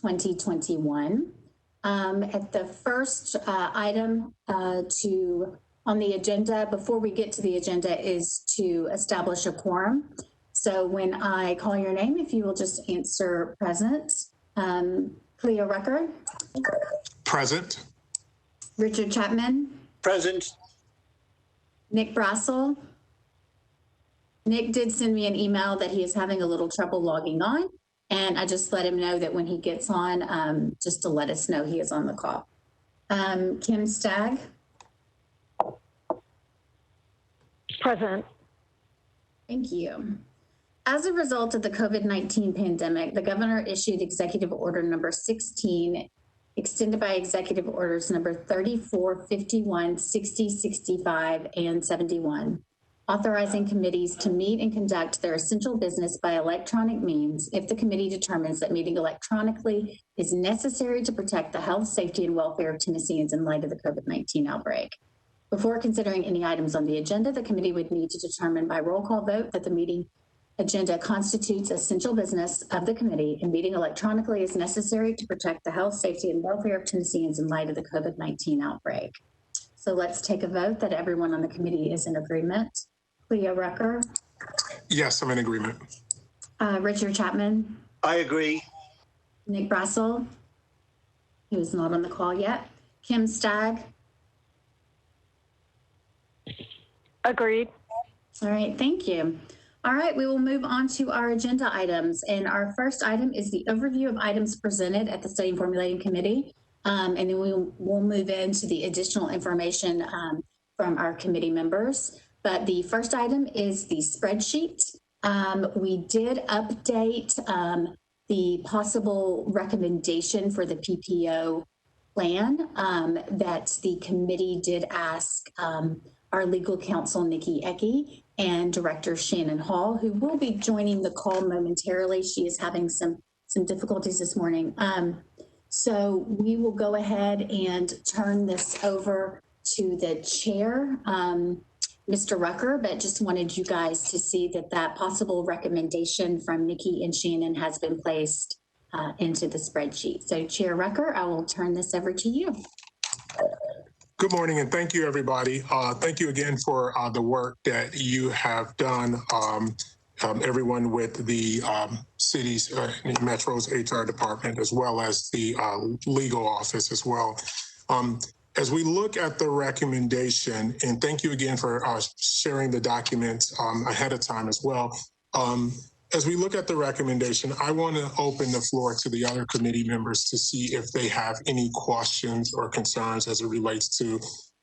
2021. At the first item on the agenda, before we get to the agenda, is to establish a quorum. So when I call your name, if you will just answer present. Cleo Rucker. Present. Richard Chapman. Present. Nick Brassel. Nick did send me an email that he is having a little trouble logging on, and I just let him know that when he gets on, just to let us know he is on the call. Kim Stagg. Present. Thank you. As a result of the COVID-19 pandemic, the governor issued Executive Order number 16, extended by Executive Orders number 34, 51, 60, 65, and 71, authorizing committees to meet and conduct their essential business by electronic means if the committee determines that meeting electronically is necessary to protect the health, safety, and welfare of Tennesseans in light of the COVID-19 outbreak. Before considering any items on the agenda, the committee would need to determine by roll call vote that the meeting agenda constitutes essential business of the committee, and meeting electronically is necessary to protect the health, safety, and welfare of Tennesseans in light of the COVID-19 outbreak. So let's take a vote that everyone on the committee is in agreement. Cleo Rucker. Yes, I'm in agreement. Richard Chapman. I agree. Nick Brassel, who is not on the call yet. Kim Stagg. Agreed. All right, thank you. All right, we will move on to our agenda items. And our first item is the overview of items presented at the Study and Formulating Committee. And then we'll move into the additional information from our committee members. But the first item is the spreadsheet. We did update the possible recommendation for the PPO plan that the committee did ask our legal counsel, Nikki Ecke, and Director Shannon Hall, who will be joining the call momentarily. She is having some difficulties this morning. So we will go ahead and turn this over to the chair, Mr. Rucker, but just wanted you guys to see that possible recommendation from Nikki and Shannon has been placed into the spreadsheet. So Chair Rucker, I will turn this over to you. Good morning, and thank you, everybody. Thank you again for the work that you have done, everyone with the city's, Metro's HR department, as well as the legal office as well. As we look at the recommendation, and thank you again for sharing the documents ahead of time as well. As we look at the recommendation, I want to open the floor to the other committee members to see if they have any questions or concerns as it relates to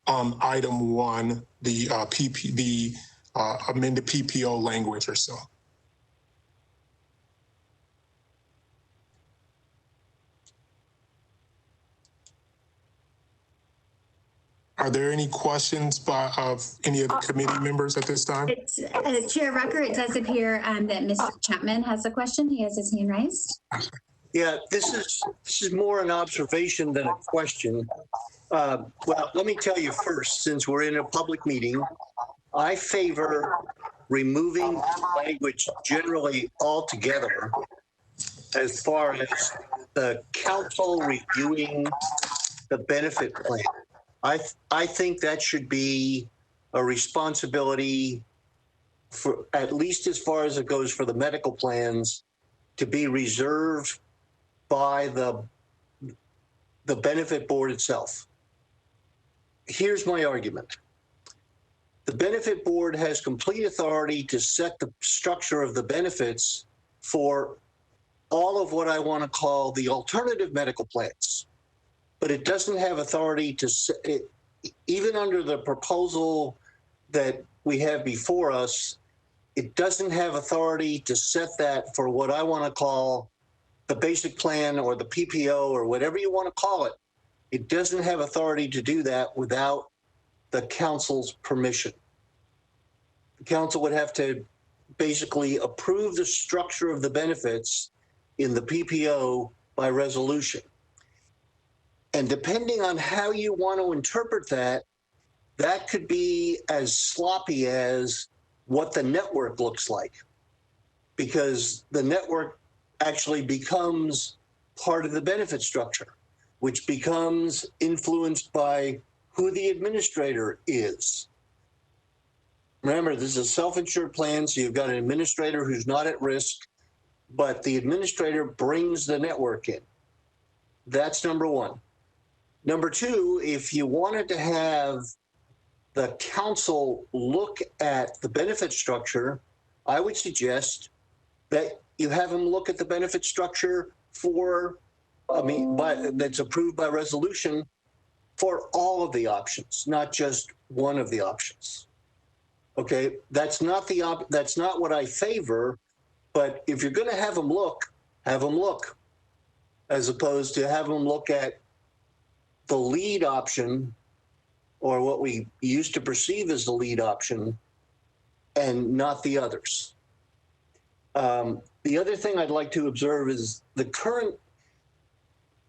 item 1, the amended PPO language or so. Are there any questions of any of the committee members at this time? Chair Rucker, it does appear that Mr. Chapman has a question. He has his hand raised. Yeah, this is more an observation than a question. Well, let me tell you first, since we're in a public meeting, I favor removing language generally altogether as far as the council reviewing the benefit plan. I think that should be a responsibility for, at least as far as it goes for the medical plans, to be reserved by the benefit board itself. Here's my argument. The benefit board has complete authority to set the structure of the benefits for all of what I want to call the alternative medical plans. But it doesn't have authority to, even under the proposal that we have before us, it doesn't have authority to set that for what I want to call the basic plan or the PPO or whatever you want to call it. It doesn't have authority to do that without the council's permission. The council would have to basically approve the structure of the benefits in the PPO by resolution. And depending on how you want to interpret that, that could be as sloppy as what the network looks like, because the network actually becomes part of the benefit structure, which becomes influenced by who the administrator is. Remember, this is a self-insured plan, so you've got an administrator who's not at risk, but the administrator brings the network in. That's number one. Number two, if you wanted to have the council look at the benefit structure, I would suggest that you have them look at the benefit structure that's approved by resolution for all of the options, not just one of the options. Okay, that's not what I favor, but if you're going to have them look, as opposed to have them look at the lead option, or what we used to perceive as the lead option, and not the others. The other thing I'd like to observe is the current,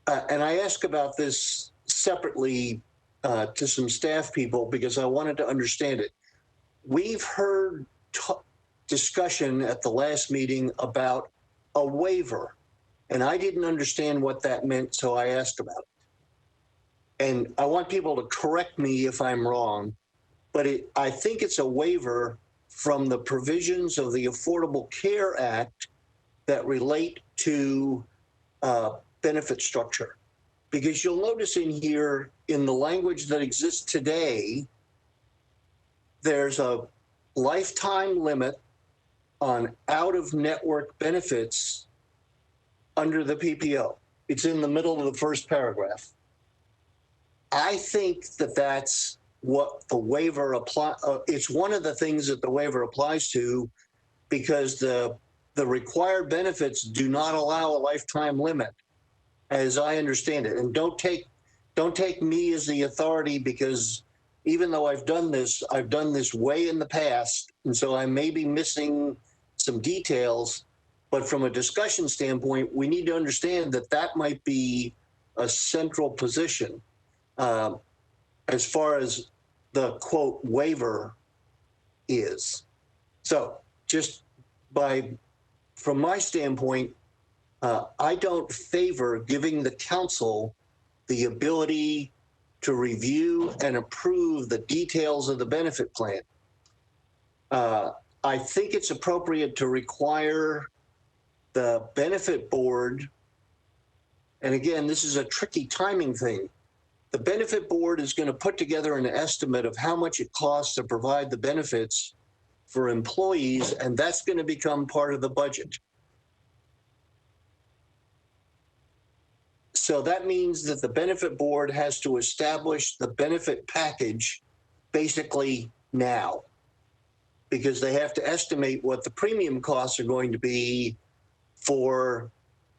and I asked about this separately to some staff people because I wanted to understand it. We've heard discussion at the last meeting about a waiver, and I didn't understand what that meant, so I asked about it. And I want people to correct me if I'm wrong, but I think it's a waiver from the provisions of the Affordable Care Act that relate to benefit structure. Because you'll notice in here, in the language that exists today, there's a lifetime limit on out-of-network benefits under the PPO. It's in the middle of the first paragraph. I think that that's what the waiver it's one of the things that the waiver applies to, because the required benefits do not allow a lifetime limit, as I understand it. And don't take me as the authority, because even though I've done this way in the past, and so I may be missing some details, but from a discussion standpoint, we need to understand that that might be a central position as far as the quote waiver is. So just from my standpoint, I don't favor giving the council the ability to review and approve the details of the benefit plan. I think it's appropriate to require the benefit board, and again, this is a tricky timing thing. The benefit board is going to put together an estimate of how much it costs to provide the benefits for employees, and that's going to become part of the budget. So that means that the benefit board has to establish the benefit package basically now, because they have to estimate what the premium costs are going to be for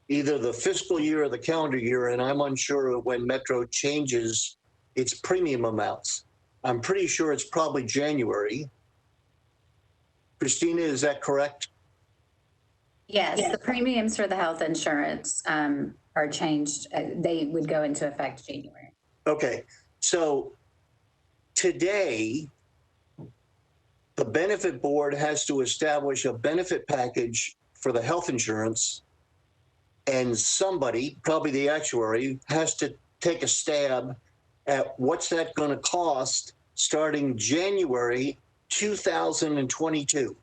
either the fiscal year or the calendar year, and I'm unsure when Metro changes its premium amounts. I'm pretty sure it's probably January. Christina, is that correct? Yes, the premiums for the health insurance are changed. They would go into effect January. Okay, so today, the benefit board has to establish a benefit package for the health insurance, and somebody, probably the actuary, has to take a stab at what's that going to cost starting January 2022.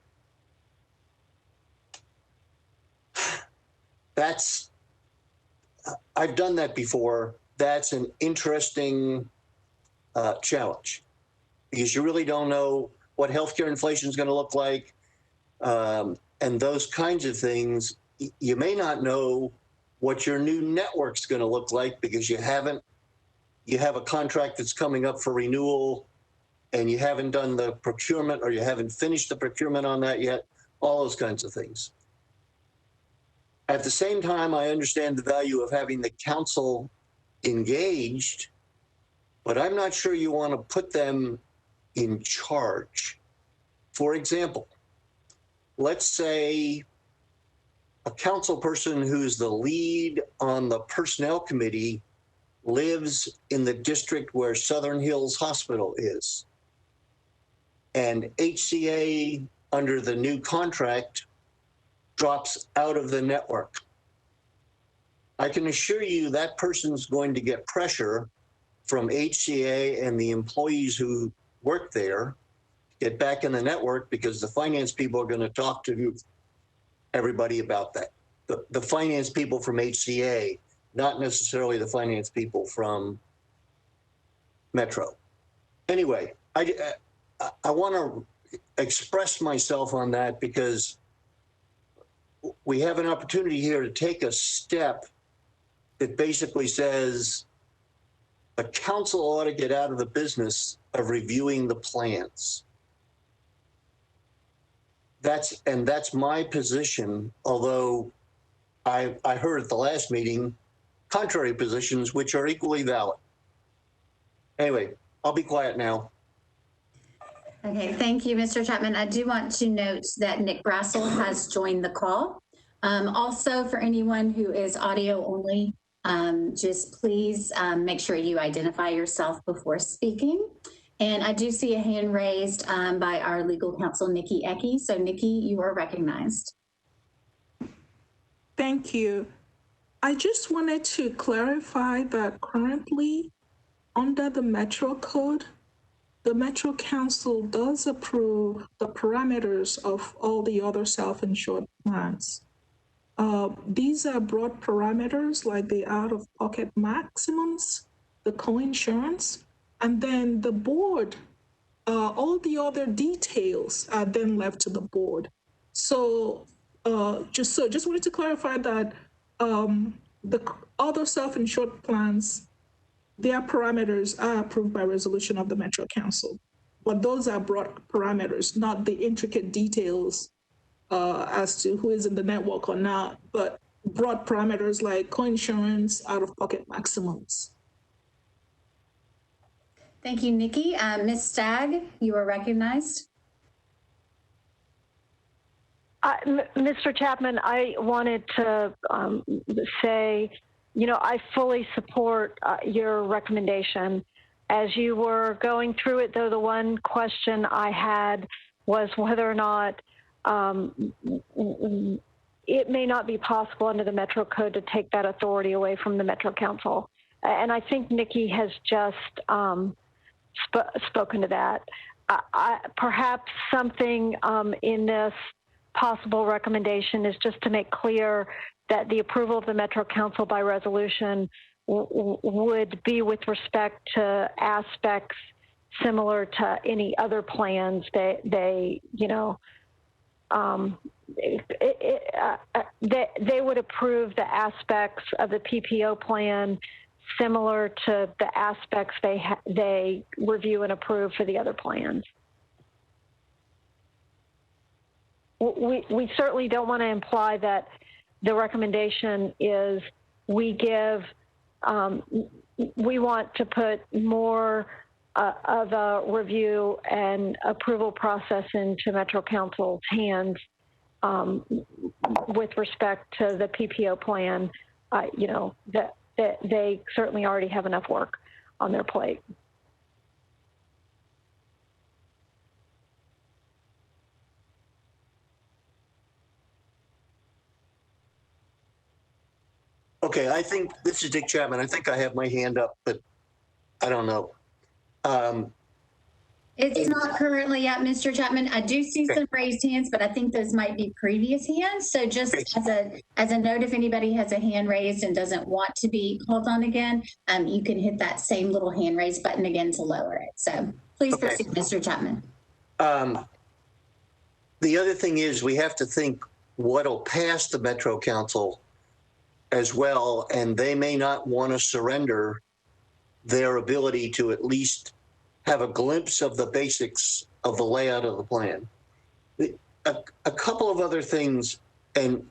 I've done that before. That's an interesting challenge, because you really don't know what healthcare inflation is going to look like, and those kinds of things. You may not know what your new network's going to look like, because you have a contract that's coming up for renewal, and you haven't done the procurement, or you haven't finished the procurement on that yet, all those kinds of things. At the same time, I understand the value of having the council engaged, but I'm not sure you want to put them in charge. For example, let's say a council person who's the lead on the personnel committee lives in the district where Southern Hills Hospital is. And HCA, under the new contract, drops out of the network. I can assure you that person's going to get pressure from HCA and the employees who work there, get back in the network, because the finance people are going to talk to everybody about that. The finance people from HCA, not necessarily the finance people from Metro. Anyway, I want to express myself on that because we have an opportunity here to take a step that basically says a council ought to get out of the business of reviewing the plans. That's my position, although I heard at the last meeting contrary positions which are equally valid. Anyway, I'll be quiet now. Okay, thank you, Mr. Chapman. I do want to note that Nick Brassel has joined the call. Also, for anyone who is audio only, just please make sure you identify yourself before speaking. And I do see a hand raised by our legal counsel, Nikki Ecke. So Nikki, you are recognized. Thank you. I just wanted to clarify that currently under the Metro Code, the Metro Council does approve the parameters of all the other self-insured plans. These are broad parameters like the out-of-pocket maximums, the co-insurance, and then the board, all the other details are then left to the board. So just wanted to clarify that the other self-insured plans, their parameters are approved by resolution of the Metro Council, but those are broad parameters, not the intricate details as to who is in the network or not, but broad parameters like co-insurance, out-of-pocket maximums. Thank you, Nikki. Ms. Stagg, you are recognized. Mr. Chapman, I wanted to say, I fully support your recommendation. As you were going through it, though, the one question I had was whether or not it may not be possible under the Metro Code to take that authority away from the Metro Council. And I think Nikki has just spoken to that. Perhaps something in this possible recommendation is just to make clear that the approval of the Metro Council by resolution would be with respect to aspects similar to any other plans they would approve the aspects of the PPO plan similar to the aspects they review and approve for the other plans. We certainly don't want to imply that the recommendation is we want to put more of a review and approval process into Metro Council's hands with respect to the PPO plan, that they certainly already have enough work on their plate. Okay, I think this is Dick Chapman. I think I have my hand up, but I don't know. It's not currently up, Mr. Chapman. I do see some raised hands, but I think those might be previous hands. So just as a note, if anybody has a hand raised and doesn't want to be called on again, you can hit that same little hand raise button again to lower it. So please proceed, Mr. Chapman. The other thing is we have to think what'll pass the Metro Council as well, and they may not want to surrender their ability to at least have a glimpse of the basics of the layout of the plan. A couple of other things, and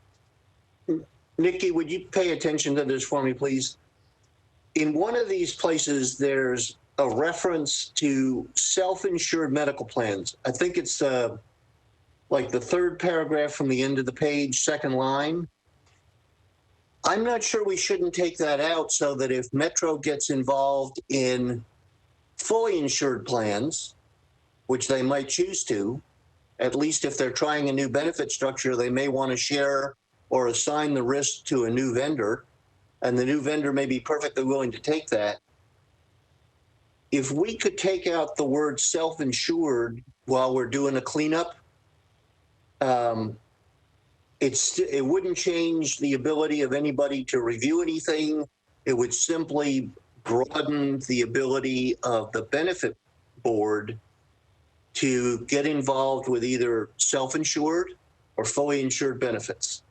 Nikki, would you pay attention to this for me, please? In one of these places, there's a reference to self-insured medical plans. I think it's like the third paragraph from the end of the page, second line. I'm not sure we shouldn't take that out so that if Metro gets involved in fully insured plans, which they might choose to, at least if they're trying a new benefit structure, they may want to share or assign the risk to a new vendor. and the new vendor may be perfectly willing to take that. If we could take out the word self-insured while we're doing a cleanup, it wouldn't change the ability of anybody to review anything. It would simply broaden the ability of the benefit board to get involved with either self-insured or fully insured benefits.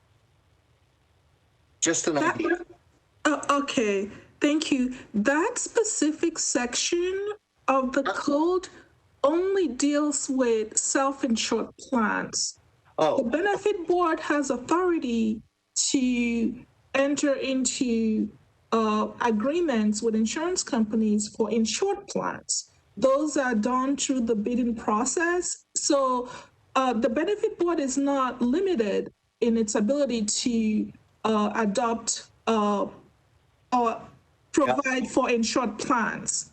Just an idea. Okay, thank you. That specific section of the code only deals with self-insured plans. The benefit board has authority to enter into agreements with insurance companies for insured plans. Those are done through the bidding process. So the benefit board is not limited in its ability to adopt or provide for insured plans.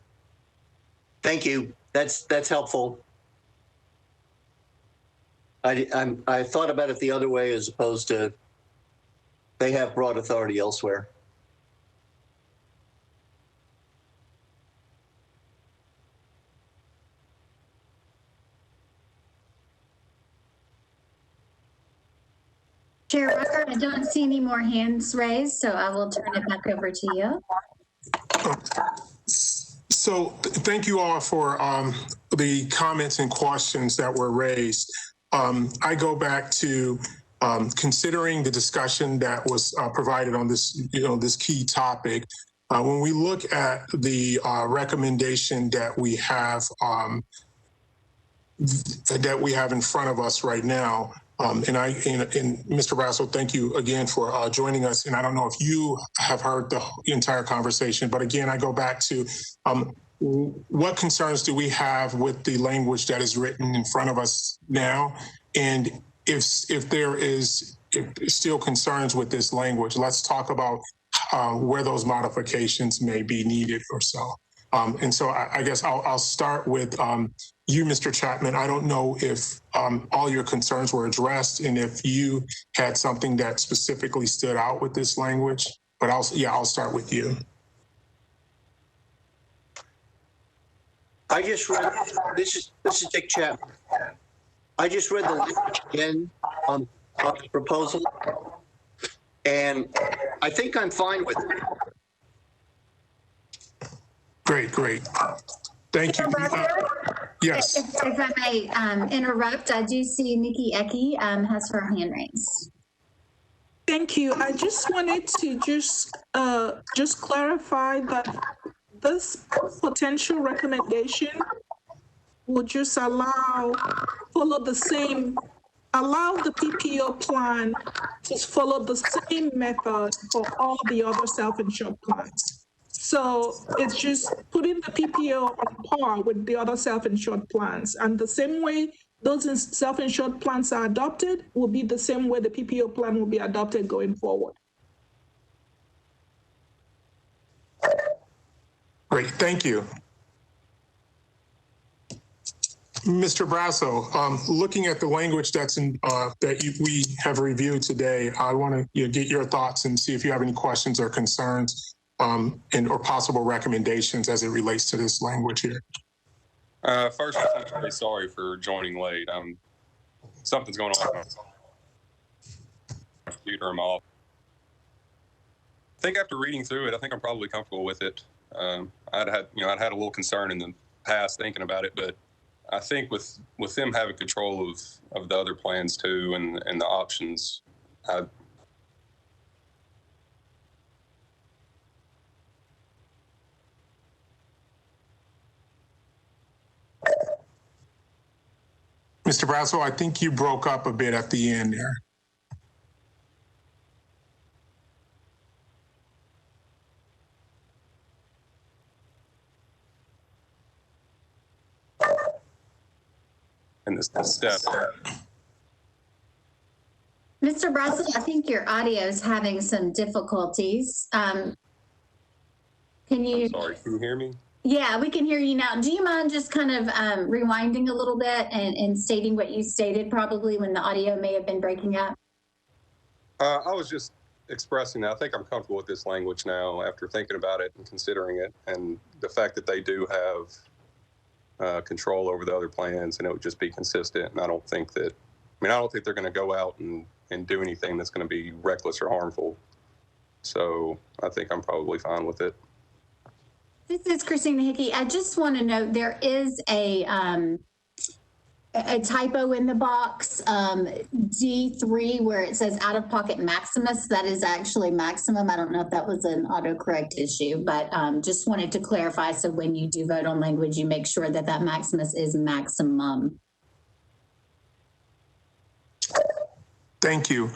Thank you. That's helpful. I thought about it the other way, as opposed to they have broad authority elsewhere. Chair Rucker, I don't see any more hands raised, so I will turn it back over to you. So thank you all for the comments and questions that were raised. I go back to considering the discussion that was provided on this, this key topic. When we look at the recommendation that we have in front of us right now, and Mr. Brasso, thank you again for joining us. And I don't know if you have heard the entire conversation, but again, I go back to what concerns do we have with the language that is written in front of us now? And if there is still concerns with this language, let's talk about where those modifications may be needed or so. And so I guess I'll start with you, Mr. Chapman. I don't know if all your concerns were addressed and if you had something that specifically stood out with this language, but I'll start with you. I just read, this is Dick Chapman. I just read the language again on the proposal, and I think I'm fine with it. Great. Thank you. Yes. If I may interrupt, I do see Nikki Ecke has her hand raised. Thank you. I just wanted to just clarify that this potential recommendation will just allow the PPO plan to follow the same method for all the other self-insured plans. So it's just putting the PPO on par with the other self-insured plans. And the same way those self-insured plans are adopted will be the same way the PPO plan will be adopted going forward. Great, thank you. Mr. Brasso, looking at the language that's in we have reviewed today, I want to get your thoughts and see if you have any questions or concerns or possible recommendations as it relates to this language here. First, I'm very sorry for joining late. Something's going on with my computer in my office. I think after reading through it, I think I'm probably comfortable with it. I'd had a little concern in the past thinking about it, but I think with them having control of the other plans too and the options, Mr. Brasso, I think you broke up a bit at the end there. and this step. Mr. Brasso, I think your audio is having some difficulties. Can you? I'm sorry, can you hear me? Yeah, we can hear you now. Do you mind just kind of rewinding a little bit and stating what you stated probably when the audio may have been breaking up? I was just expressing that I think I'm comfortable with this language now after thinking about it and considering it, and the fact that they do have control over the other plans, and it would just be consistent. And I don't think they're going to go out and do anything that's going to be reckless or harmful. So I think I'm probably fine with it. This is Christina Hickey. I just want to note there is a typo in the box, D3, where it says out-of-pocket maximus. That is actually maximum. I don't know if that was an autocorrect issue, but just wanted to clarify. So when you do vote on language, you make sure that that maximus is maximum. Thank you.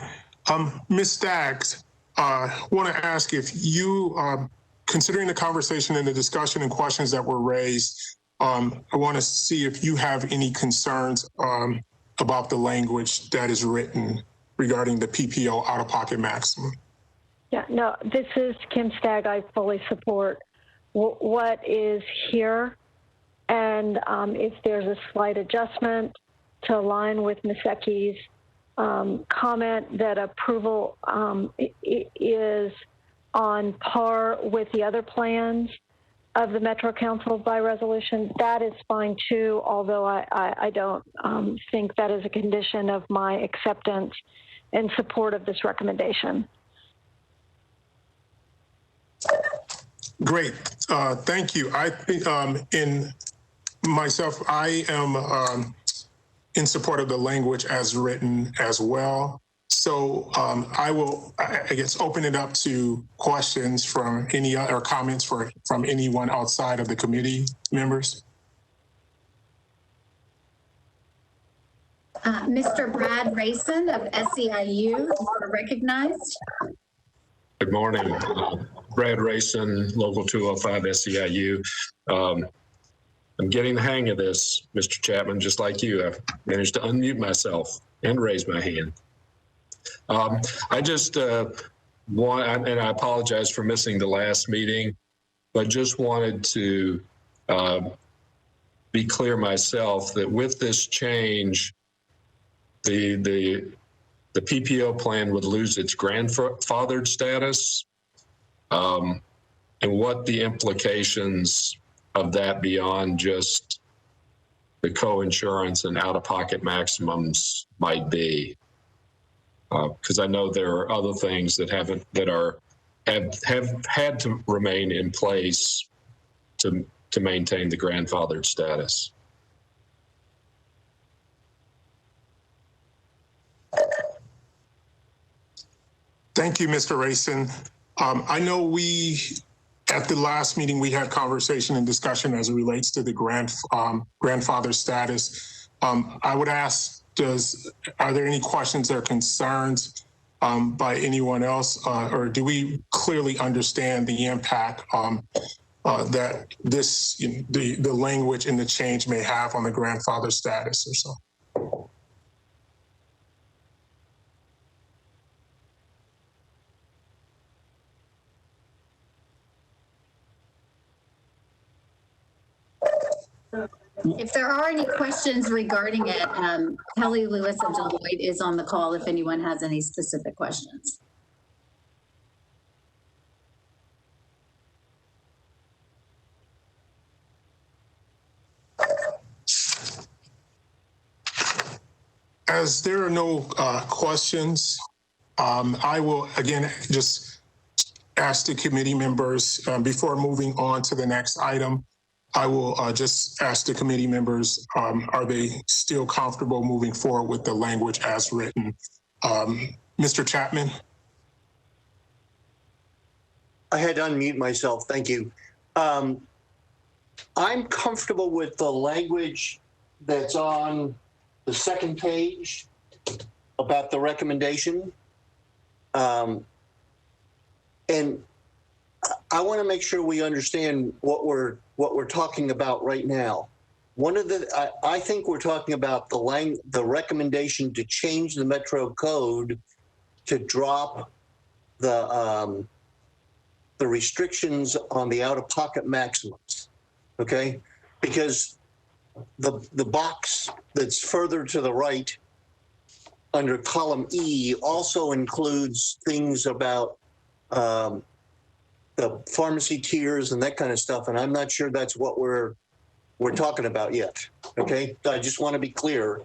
Ms. Staggs, want to ask if you, considering the conversation and the discussion and questions that were raised, I want to see if you have any concerns about the language that is written regarding the PPO out-of-pocket maximum. Yeah, no, this is Kim Stagg. I fully support what is here. And if there's a slight adjustment to align with Ms. Ecke's comment that approval is on par with the other plans of the Metro Council by resolution, that is fine too, although I don't think that is a condition of my acceptance and support of this recommendation. Great, thank you. I think in myself, I am in support of the language as written as well. So I will, I guess, open it up to questions from any other comments from anyone outside of the committee members. Mr. Brad Rayson of SEIU, recognized. Good morning. Brad Rayson, Local 205 SEIU. I'm getting the hang of this, Mr. Chapman, just like you. I've managed to unmute myself and raise my hand. I just want, and I apologize for missing the last meeting, but just wanted to be clear myself that with this change, the PPO plan would lose its grandfathered status, and what the implications of that beyond just the co-insurance and out-of-pocket maximums might be. Because I know there are other things that have had to remain in place to maintain the grandfathered status. Thank you, Mr. Rayson. I know at the last meeting, we had conversation and discussion as it relates to the grandfather status. I would ask, are there any questions or concerns by anyone else, or do we clearly understand the impact that the language and the change may have on the grandfather status or so? If there are any questions regarding it, Kelly Lewis of Deloitte is on the call if anyone has any specific questions. As there are no questions, I will again just ask the committee members before moving on to the next item. I will just ask the committee members, are they still comfortable moving forward with the language as written? Mr. Chapman? I had to unmute myself, thank you. I'm comfortable with the language that's on the second page about the recommendation. And I want to make sure we understand what we're talking about right now. One of I think we're talking about the recommendation to change the Metro Code to drop the restrictions on the out-of-pocket maximums. Okay, because the box that's further to the right under column E also includes things about the pharmacy tiers and that kind of stuff. And I'm not sure that's what we're talking about yet. Okay, I just want to be clear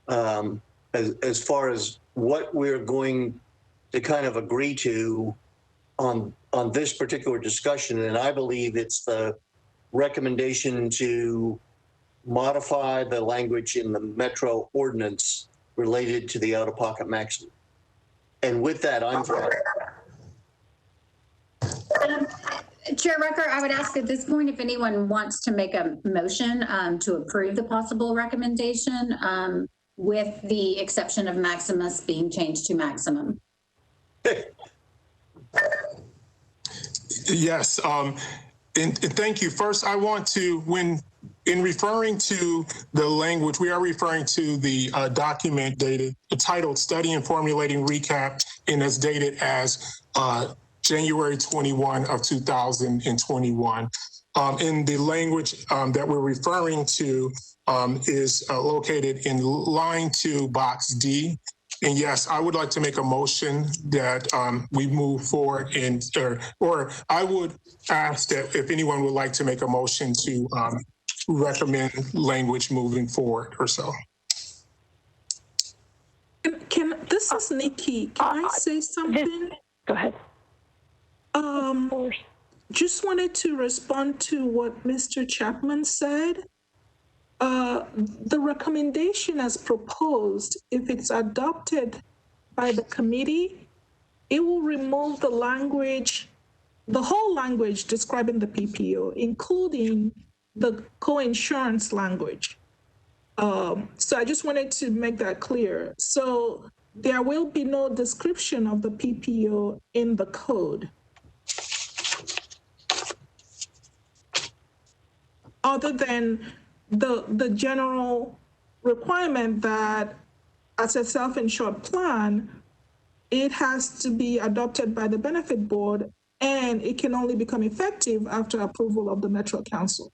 as far as what we're going to kind of agree to on this particular discussion. And I believe it's the recommendation to modify the language in the Metro ordinance related to the out-of-pocket maximum. And with that, I'm fine. Chair Rucker, I would ask at this point if anyone wants to make a motion to approve the possible recommendation with the exception of Maximus being changed to maximum. Yes, and thank you. First, I want to, in referring to the language, we are referring to the document titled Study and Formulating Recap, and it's dated as January 21 of 2021. In the language that we're referring to is located in line 2, box D. And yes, I would like to make a motion that we move forward or I would ask that if anyone would like to make a motion to recommend language moving forward or so. This is Nikki. Can I say something? Go ahead. Just wanted to respond to what Mr. Chapman said. The recommendation as proposed, if it's adopted by the committee, it will remove the language, the whole language describing the PPO, including the co-insurance language. So I just wanted to make that clear. So there will be no description of the PPO in the code, other than the general requirement that as a self-insured plan, it has to be adopted by the benefit board and it can only become effective after approval of the Metro Council.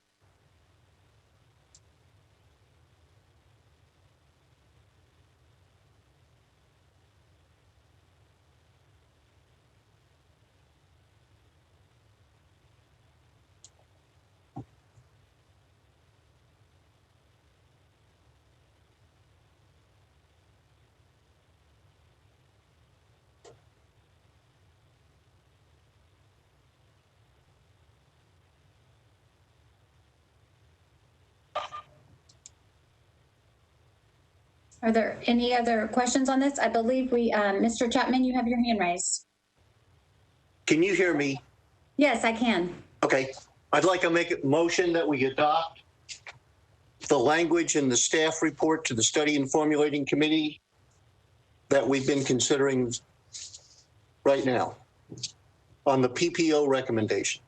Are there any other questions on this? I believe Mr. Chapman, you have your hand raised. Can you hear me? Yes, I can. Okay. I'd like to make a motion that we adopt the language in the staff report to the Study and Formulating Committee that we've been considering right now on the PPO recommendation.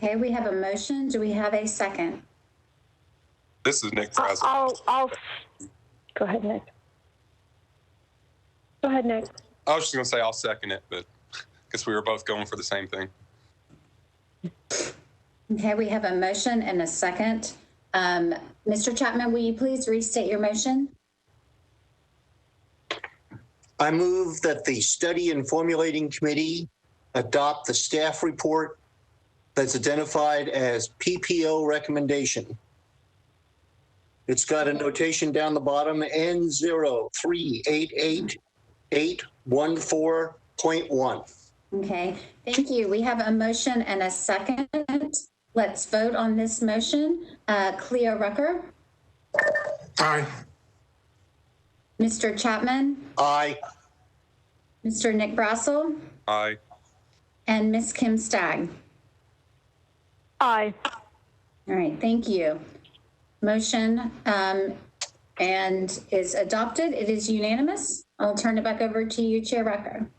Okay, we have a motion. Do we have a second? This is Nick. I'll go ahead, Nick. Go ahead, Nick. I was just going to say I'll second it, but because we were both going for the same thing. Okay, we have a motion and a second. Mr. Chapman, will you please restate your motion? I move that the Study and Formulating Committee adopt the staff report that's identified as PPO recommendation. It's got a notation down the bottom, N0388814.1. Okay, thank you. We have a motion and a second. Let's vote on this motion. Cleo Rucker. Aye. Mr. Chapman. Aye. Mr. Nick Brassel. Aye. And Ms. Kim Stagg. Aye. All right, thank you. Motion and is adopted. It is unanimous. I'll turn it back over to you, Chair Rucker.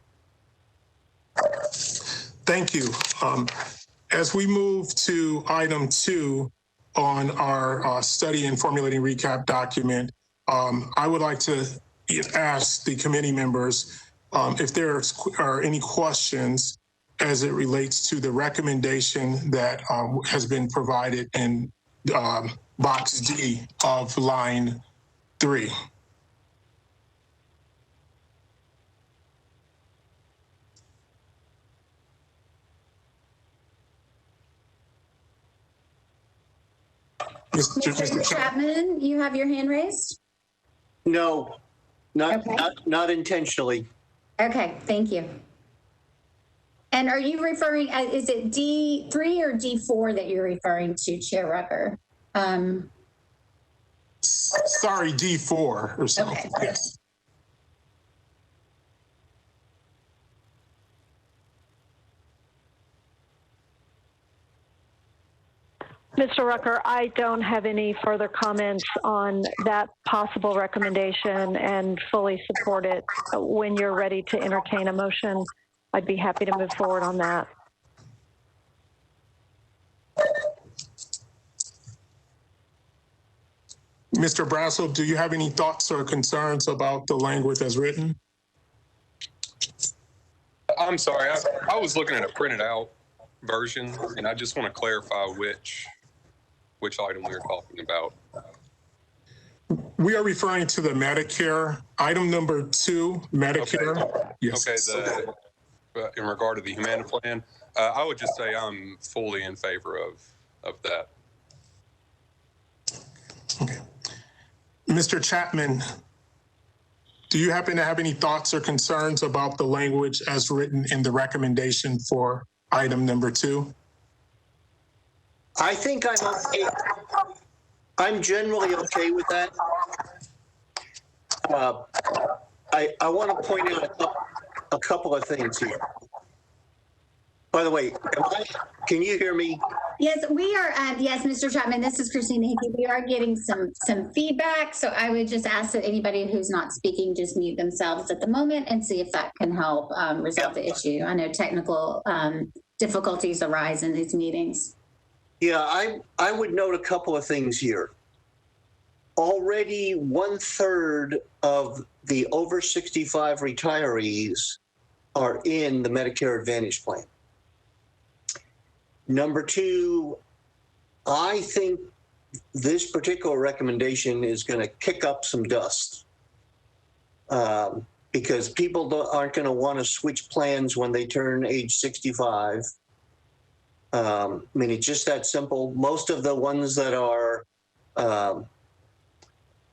Thank you. As we move to item 2 on our Study and Formulating Recap document, I would like to ask the committee members if there are any questions as it relates to the recommendation that has been provided in box D of line 3. Mr. Chapman, you have your hand raised? No, Okay. not intentionally. Okay, thank you. And are you referring, is it D3 or D4 that you're referring to, Chair Rucker? Sorry, D4 or something. Okay. Yes. Mr. Rucker, I don't have any further comments on that possible recommendation and fully support it. When you're ready to entertain a motion, I'd be happy to move forward on that. Mr. Brassel, do you have any thoughts or concerns about the language as written? I'm sorry, I was looking at a printed out version, and I just want to clarify which item we were talking about. We are referring to the Medicare, item number 2, Medicare. Okay. Yes. Okay, in regard to the Humana plan, I would just say I'm fully in favor of that. Okay. Mr. Chapman, do you happen to have any thoughts or concerns about the language as written in the recommendation for item number 2? I think I'm okay. I'm generally okay with that. I want to point out a couple of things here. By the way, can you hear me? Yes, we are. Yes, Mr. Chapman, this is Christina Hickey. We are getting some feedback. So I would just ask that anybody who's not speaking just mute themselves at the moment and see if that can help resolve the issue. I know technical difficulties arise in these meetings. Yeah, I would note a couple of things here. Already 1/3 of the over 65 retirees are in the Medicare Advantage plan. Number 2, I think this particular recommendation is going to kick up some dust because people aren't going to want to switch plans when they turn age 65. I mean, it's just that simple. Most of the ones that are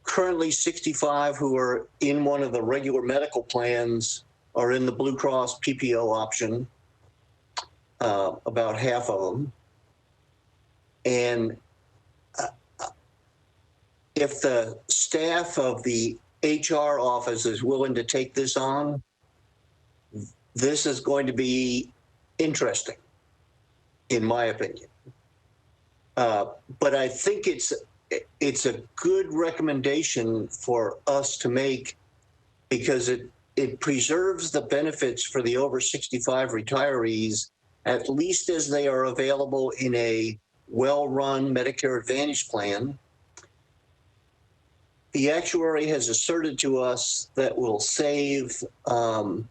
currently 65 who are in one of the regular medical plans are in the Blue Cross PPO option, about half of them. And if the staff of the HR office is willing to take this on, this is going to be interesting, in my opinion. But I think it's a good recommendation for us to make because it preserves the benefits for the over 65 retirees, at least as they are available in a well-run Medicare Advantage plan. The actuary has asserted to us that will save the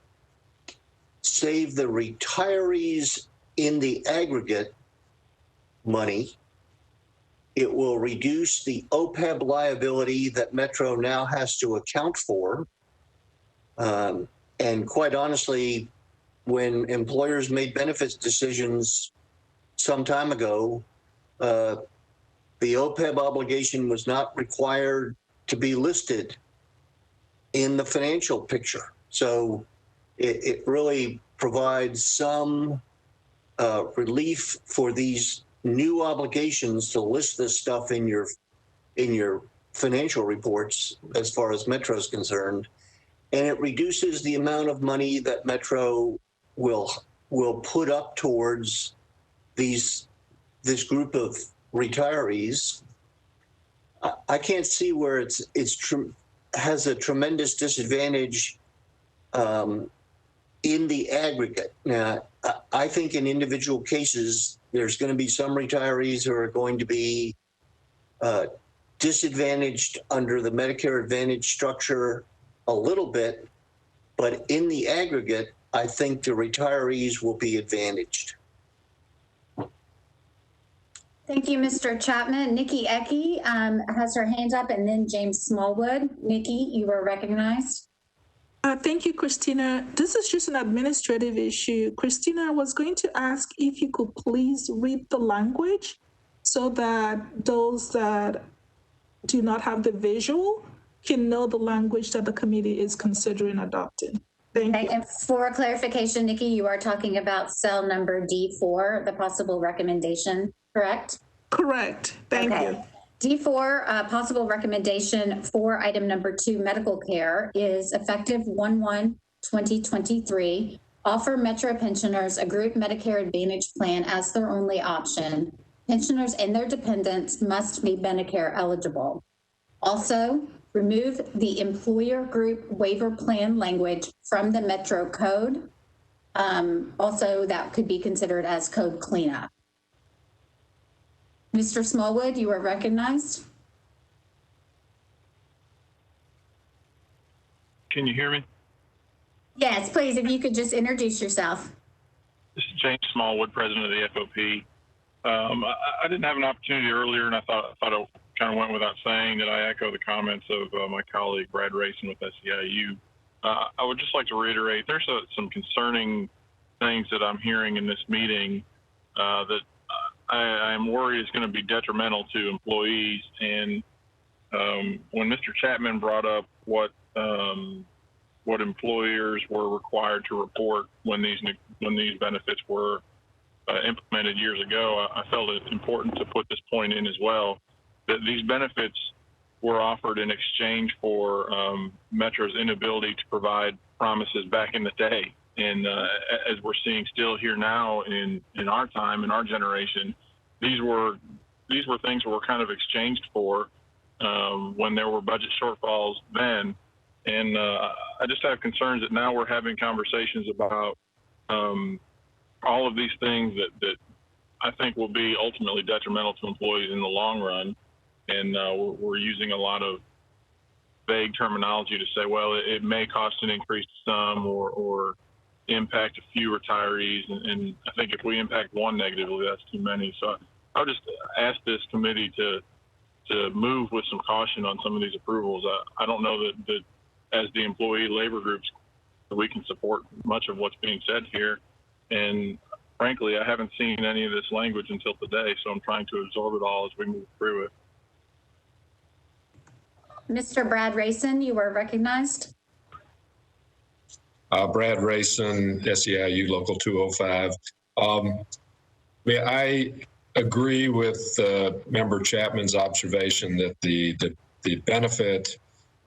retirees in the aggregate money. It will reduce the OPEB liability that Metro now has to account for. And quite honestly, when employers made benefits decisions some time ago, the OPEB obligation was not required to be listed in the financial picture. So it really provides some relief for these new obligations to list this stuff in your financial reports as far as Metro is concerned. And it reduces the amount of money that Metro will put up towards this group of retirees. I can't see where it has a tremendous disadvantage in the aggregate. Now, I think in individual cases, there's going to be some retirees who are going to be disadvantaged under the Medicare Advantage structure a little bit, but in the aggregate, I think the retirees will be advantaged. Thank you, Mr. Chapman. Nikki Ecke has her hand up, and then James Smallwood. Nikki, you are recognized. Thank you, Christina. This is just an administrative issue. Christina, I was going to ask if you could please read the language so that those that do not have the visual can know the language that the committee is considering adopting. Thank you. And for clarification, Nikki, you are talking about cell number D4, the possible recommendation, correct? Correct. Thank you. D4, possible recommendation for item number 2, medical care, is effective 1/1/2023. Offer Metro pensioners a group Medicare Advantage plan as their only option. Pensioners and their dependents must be Medicare eligible. Also, remove the employer group waiver plan language from the Metro code. Also, that could be considered as code cleanup. Mr. Smallwood, you are recognized. Can you hear me? Yes, please, if you could just introduce yourself. This is James Smallwood, president of the FOP. I didn't have an opportunity earlier, and I thought it kind of went without saying that I echo the comments of my colleague Brad Rayson with SEIU. I would just like to reiterate there's some concerning things that I'm hearing in this meeting that I am worried is going to be detrimental to employees. And when Mr. Chapman brought up what employers were required to report when these benefits were implemented years ago, I felt it important to put this point in as well, that these benefits were offered in exchange for Metro's inability to provide promises back in the day. And as we're seeing still here now in our time, in our generation, these were things that were kind of exchanged for when there were budget shortfalls then. And I just have concerns that now we're having conversations about all of these things that I think will be ultimately detrimental to employees in the long run. And we're using a lot of vague terminology to say, well, it may cost an increase to some or impact a few retirees. And I think if we impact one negatively, that's too many. So I'll just ask this committee to move with some caution on some of these approvals. I don't know that as the employee labor groups, we can support much of what's being said here. And frankly, I haven't seen any of this language until today, so I'm trying to absorb it all as we move through it. Mr. Brad Rayson, you are recognized. Brad Rayson, SEIU Local 205. I agree with Member Chapman's observation that the benefit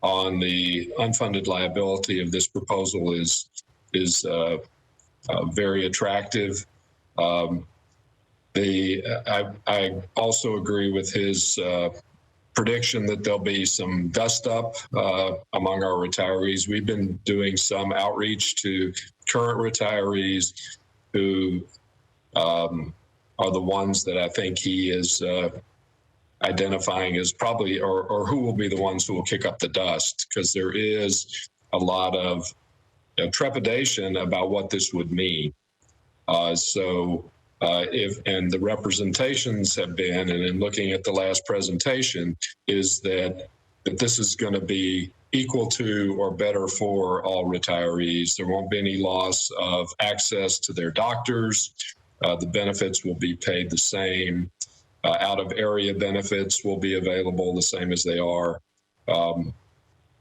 on the unfunded liability of this proposal is very attractive. I also agree with his prediction that there'll be some dust up among our retirees. We've been doing some outreach to current retirees who are the ones that I think he is identifying as probably, or who will be the ones who will kick up the dust, because there is a lot of trepidation about what this would mean. And the representations have been, and in looking at the last presentation, is that this is going to be equal to or better for all retirees. There won't be any loss of access to their doctors. The benefits will be paid the same. Out of area benefits will be available the same as they are.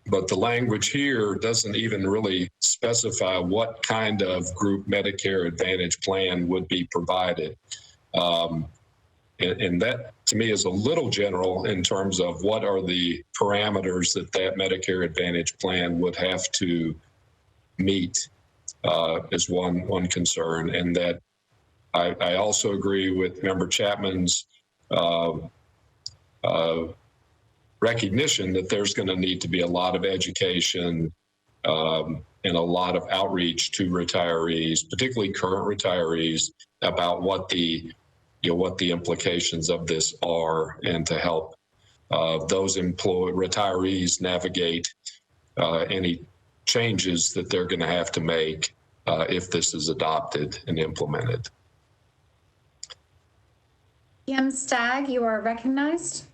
But the language here doesn't even really specify what kind of group Medicare Advantage plan would be provided. And that, to me, is a little general in terms of what are the parameters that Medicare Advantage plan would have to meet is one concern. And that I also agree with Member Chapman's recognition that there's going to need to be a lot of education and a lot of outreach to retirees, particularly current retirees, about what the implications of this are, and to help those retirees navigate any changes that they're going to have to make if this is adopted and implemented. Kim Stagg, you are recognized.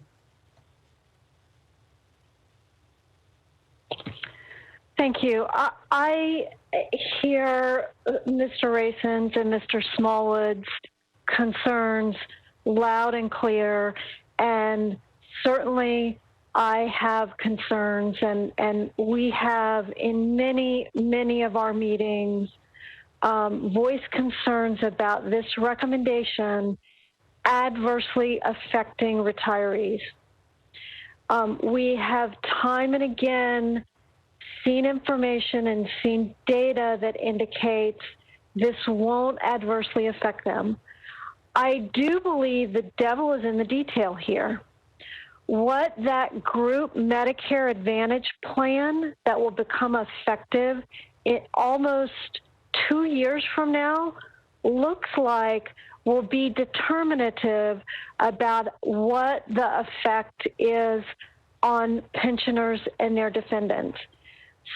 Thank you. I hear Mr. Rayson's and Mr. Smallwood's concerns loud and clear, and certainly I have concerns, and we have in many of our meetings voiced concerns about this recommendation adversely affecting retirees. We have time and again seen information and seen data that indicates this won't adversely affect them. I do believe the devil is in the detail here. What that group Medicare Advantage plan that will become effective in almost 2 years from now looks like will be determinative about what the effect is on pensioners and their dependents.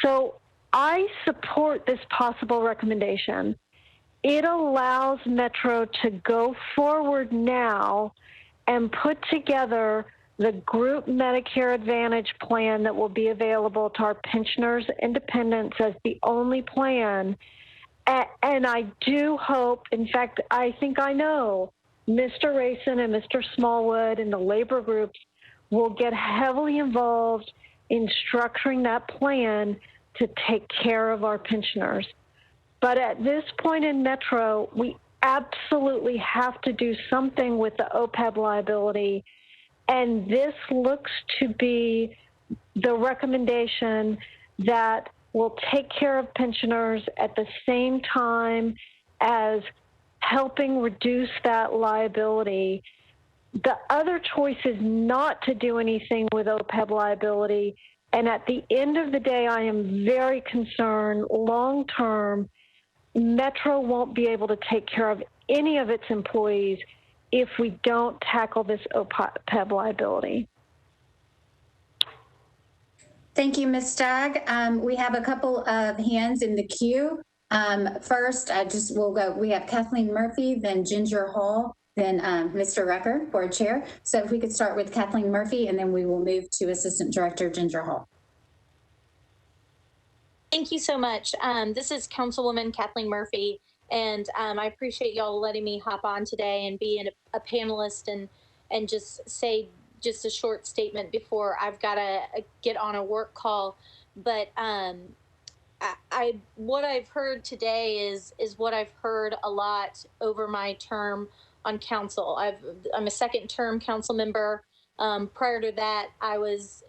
So I support this possible recommendation. It allows Metro to go forward now and put together the group Medicare Advantage plan that will be available to our pensioners and dependents as the only plan. And I do hope, in fact, I think I know Mr. Rayson and Mr. Smallwood and the labor groups will get heavily involved in structuring that plan to take care of our pensioners. But at this point in Metro, we absolutely have to do something with the OPEB liability. And this looks to be the recommendation that will take care of pensioners at the same time as helping reduce that liability. The other choice is not to do anything with OPEB liability. And at the end of the day, I am very concerned long term, Metro won't be able to take care of any of its employees if we don't tackle this OPEB liability. Thank you, Ms. Stagg. We have a couple of hands in the queue. First, we'll go. We have Kathleen Murphy, then Ginger Hall, then Mr. Rucker, Board Chair. So if we could start with Kathleen Murphy, and then we will move to Assistant Director Ginger Hall. Thank you so much. This is Councilwoman Kathleen Murphy, and I appreciate y'all letting me hop on today and be a panelist and just say just a short statement before I've got to get on a work call. But what I've heard today is what I've heard a lot over my term on council. I'm a second-term council member. Prior to that, I was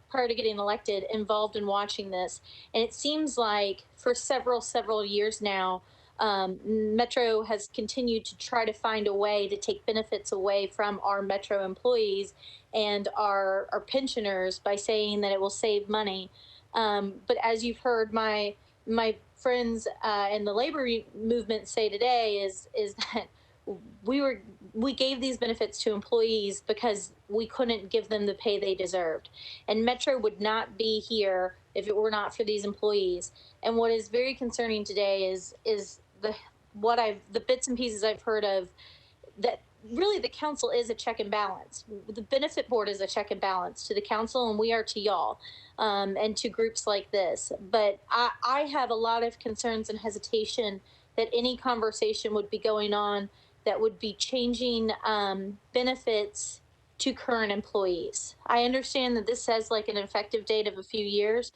prior to getting elected, involved in watching this, and it seems like for several years now, Metro has continued to try to find a way to take benefits away from our Metro employees and our pensioners by saying that it will save money. But as you've heard my friends in the labor movement say today is that we gave these benefits to employees because we couldn't give them the pay they deserved. And Metro would not be here if it were not for these employees. And what is very concerning today is the bits and pieces I've heard of, that really the council is a check and balance. The benefit board is a check and balance to the council, and we are to y'all, and to groups like this. But I have a lot of concerns and hesitation that any conversation would be going on that would be changing benefits to current employees. I understand that this says like an effective date of a few years,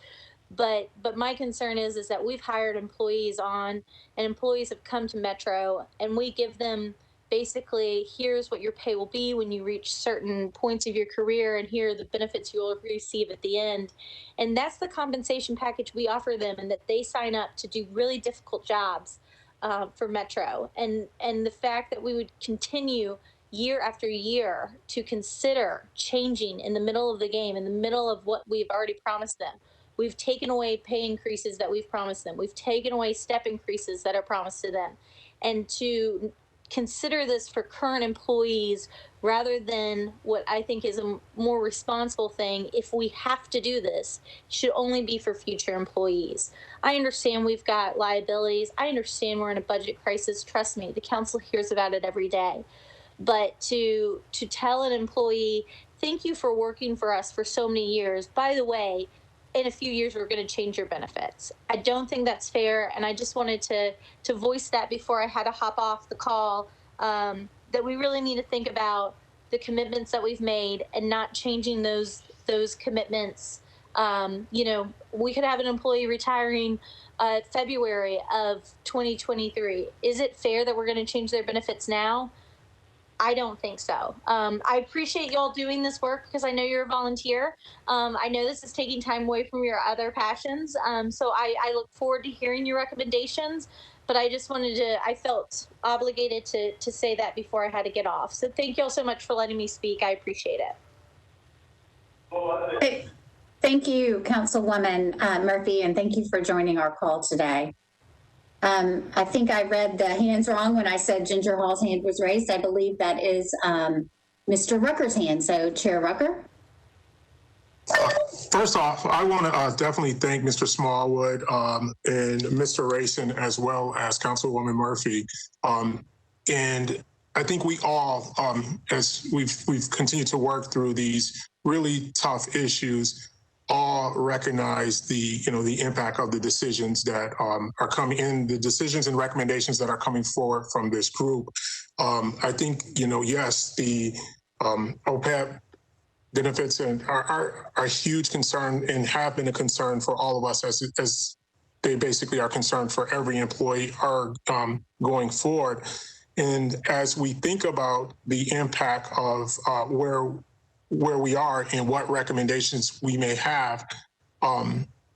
but my concern is that we've hired employees on, and employees have come to Metro, and we give them basically, here's what your pay will be when you reach certain points of your career, and here are the benefits you'll receive at the end. And that's the compensation package we offer them, and that they sign up to do really difficult jobs for Metro. And the fact that we would continue year after year to consider changing in the middle of the game, in the middle of what we've already promised them. We've taken away pay increases that we've promised them. We've taken away step increases that are promised to them. And to consider this for current employees rather than what I think is a more responsible thing. If we have to do this, it should only be for future employees. I understand we've got liabilities. I understand we're in a budget crisis. Trust me, the council hears about it every day. But to tell an employee, thank you for working for us for so many years. By the way, in a few years, we're going to change your benefits. I don't think that's fair. And I just wanted to voice that before I had to hop off the call, that we really need to think about the commitments that we've made and not changing those commitments. You know, we could have an employee retiring February of 2023. Is it fair that we're going to change their benefits now? I don't think so. I appreciate y'all doing this work because I know you're a volunteer. I know this is taking time away from your other passions. So I look forward to hearing your recommendations, but I just I felt obligated to say that before I had to get off. So thank y'all so much for letting me speak. I appreciate it. Thank you, Councilwoman Murphy, and thank you for joining our call today. I think I read the hands wrong when I said Ginger Hall's hand was raised. I believe that is Mr. Rucker's hand. So, Chair Rucker. First off, I want to definitely thank Mr. Smallwood and Mr. Rayson, as well as Councilwoman Murphy. And I think we all, as we've continued to work through these really tough issues, all recognize the impact of the decisions that are coming in, the decisions and recommendations that are coming forward from this group. I think, yes, the OPEB benefits are a huge concern and have been a concern for all of us as they basically are concerned for every employee are going forward. And as we think about the impact of where we are and what recommendations we may have,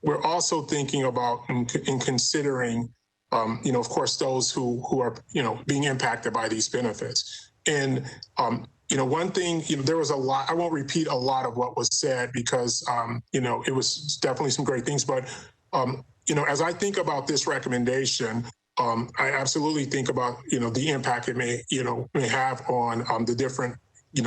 we're also thinking about and considering, of course, those who are, being impacted by these benefits. And, one thing, there was a lot, I won't repeat a lot of what was said because, it was definitely some great things. But, as I think about this recommendation, I absolutely think about, the impact it may have on the different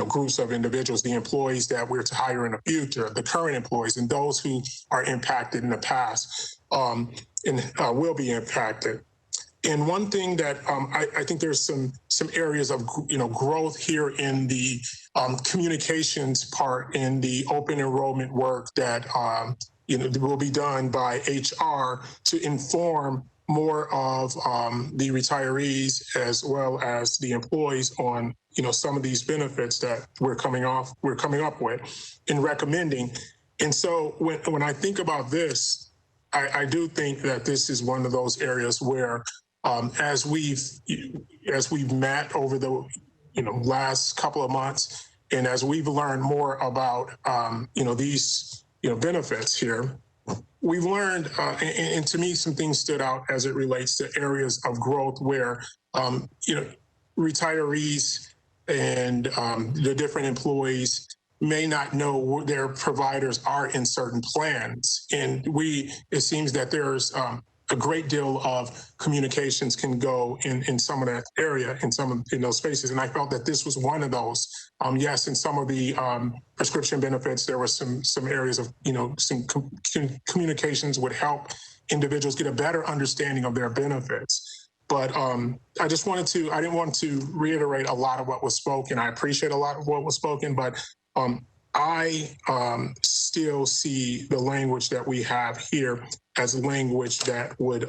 groups of individuals, the employees that we're to hire in the future, the current employees, and those who are impacted in the past and will be impacted. And one thing that I think there's some areas of growth here in the communications part, in the open enrollment work that will be done by HR to inform more of the retirees as well as the employees on some of these benefits that we're coming up with in recommending. And so when I think about this, I do think that this is one of those areas where as we've met over the last couple of months, and as we've learned more about these benefits here, we've learned, and to me, some things stood out as it relates to areas of growth where, retirees and the different employees may not know what their providers are in certain plans. And it seems that there's a great deal of communications can go in some of that area, in those spaces. And I felt that this was one of those. Yes, in some of the prescription benefits, there were some areas of, some communications would help individuals get a better understanding of their benefits. But I didn't want to reiterate a lot of what was spoken. I appreciate a lot of what was spoken, but I still see the language that we have here as language that would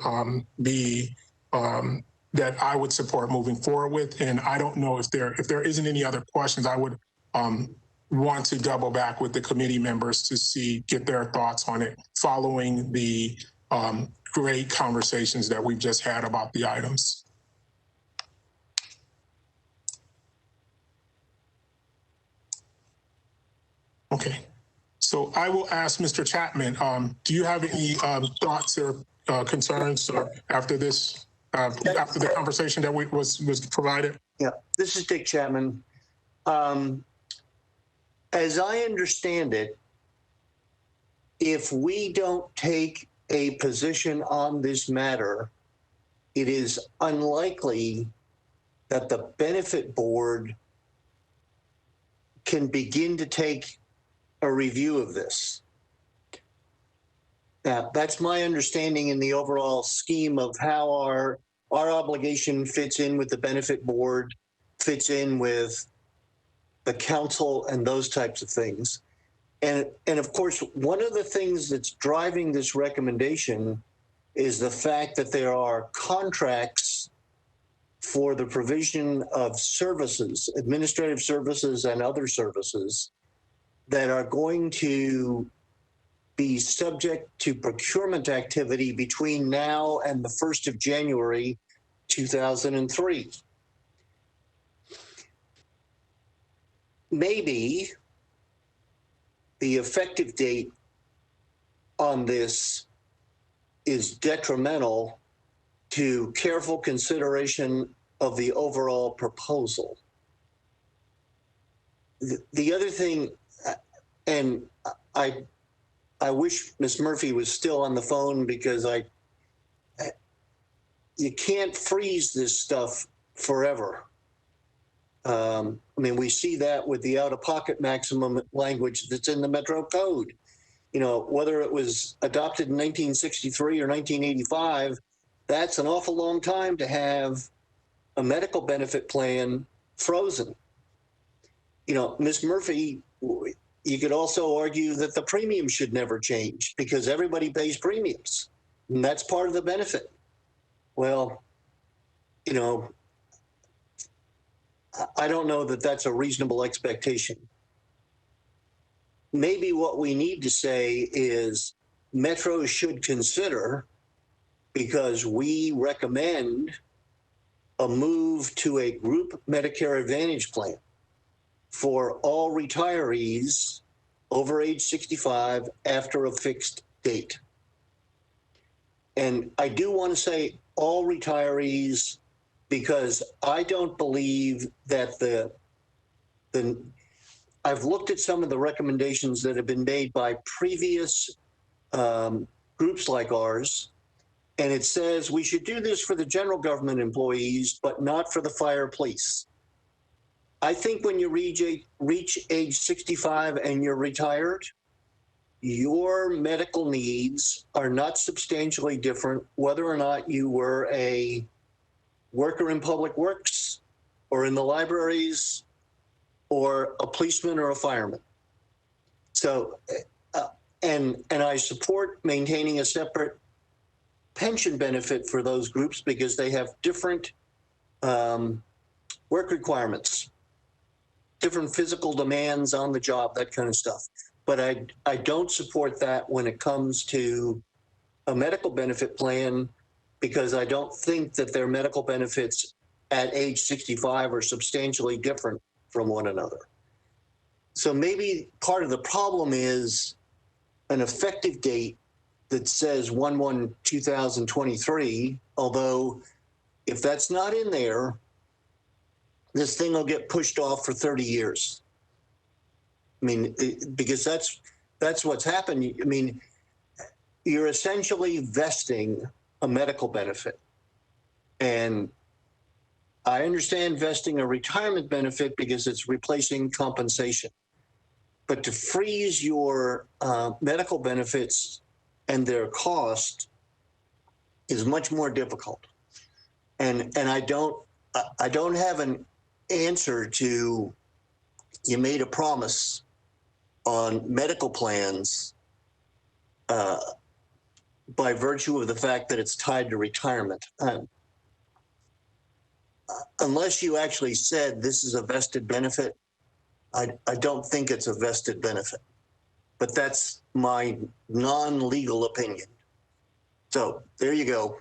be that I would support moving forward with. And I don't know if there isn't any other questions, I would want to double back with the committee members to get their thoughts on it following the great conversations that we've just had about the items. Okay, so I will ask Mr. Chapman, do you have any thoughts or concerns after this, after the conversation that was provided? Yeah, this is Dick Chapman. As I understand it, if we don't take a position on this matter, it is unlikely that the benefit board can begin to take a review of this. Now, that's my understanding in the overall scheme of how our obligation fits in with the benefit board, fits in with the council and those types of things. And of course, one of the things that's driving this recommendation is the fact that there are contracts for the provision of services, administrative services and other services that are going to be subject to procurement activity between now and the 1st of January, 2003. Maybe the effective date on this is detrimental to careful consideration of the overall proposal. The other thing, and I wish Ms. Murphy was still on the phone, because you can't freeze this stuff forever. I mean, we see that with the out-of-pocket maximum language that's in the Metro Code. You know, whether it was adopted in 1963 or 1985, that's an awful long time to have a medical benefit plan frozen. You know, Ms. Murphy, you could also argue that the premium should never change because everybody pays premiums, and that's part of the benefit. Well, you know, I don't know that that's a reasonable expectation. Maybe what we need to say is Metro should consider, because we recommend a move to a group Medicare Advantage plan for all retirees over age 65 after a fixed date. And I do want to say all retirees, because I don't believe that I've looked at some of the recommendations that have been made by previous groups like ours, and it says we should do this for the general government employees, but not for the fire police. I think when you reach age 65 and you're retired, your medical needs are not substantially different whether or not you were a worker in public works or in the libraries or a policeman or a fireman. So, and I support maintaining a separate pension benefit for those groups because they have different work requirements, different physical demands on the job, that kind of stuff. But I don't support that when it comes to a medical benefit plan, because I don't think that their medical benefits at age 65 are substantially different from one another. So maybe part of the problem is an effective date that says 1/1/2023, although if that's not in there, this thing will get pushed off for 30 years. I mean, because that's what's happened. I mean, you're essentially vesting a medical benefit. And I understand vesting a retirement benefit because it's replacing compensation. But to freeze your medical benefits and their cost is much more difficult. And I don't have an answer to, you made a promise on medical plans by virtue of the fact that it's tied to retirement. Unless you actually said this is a vested benefit, I don't think it's a vested benefit. But that's my non-legal opinion. So there you go.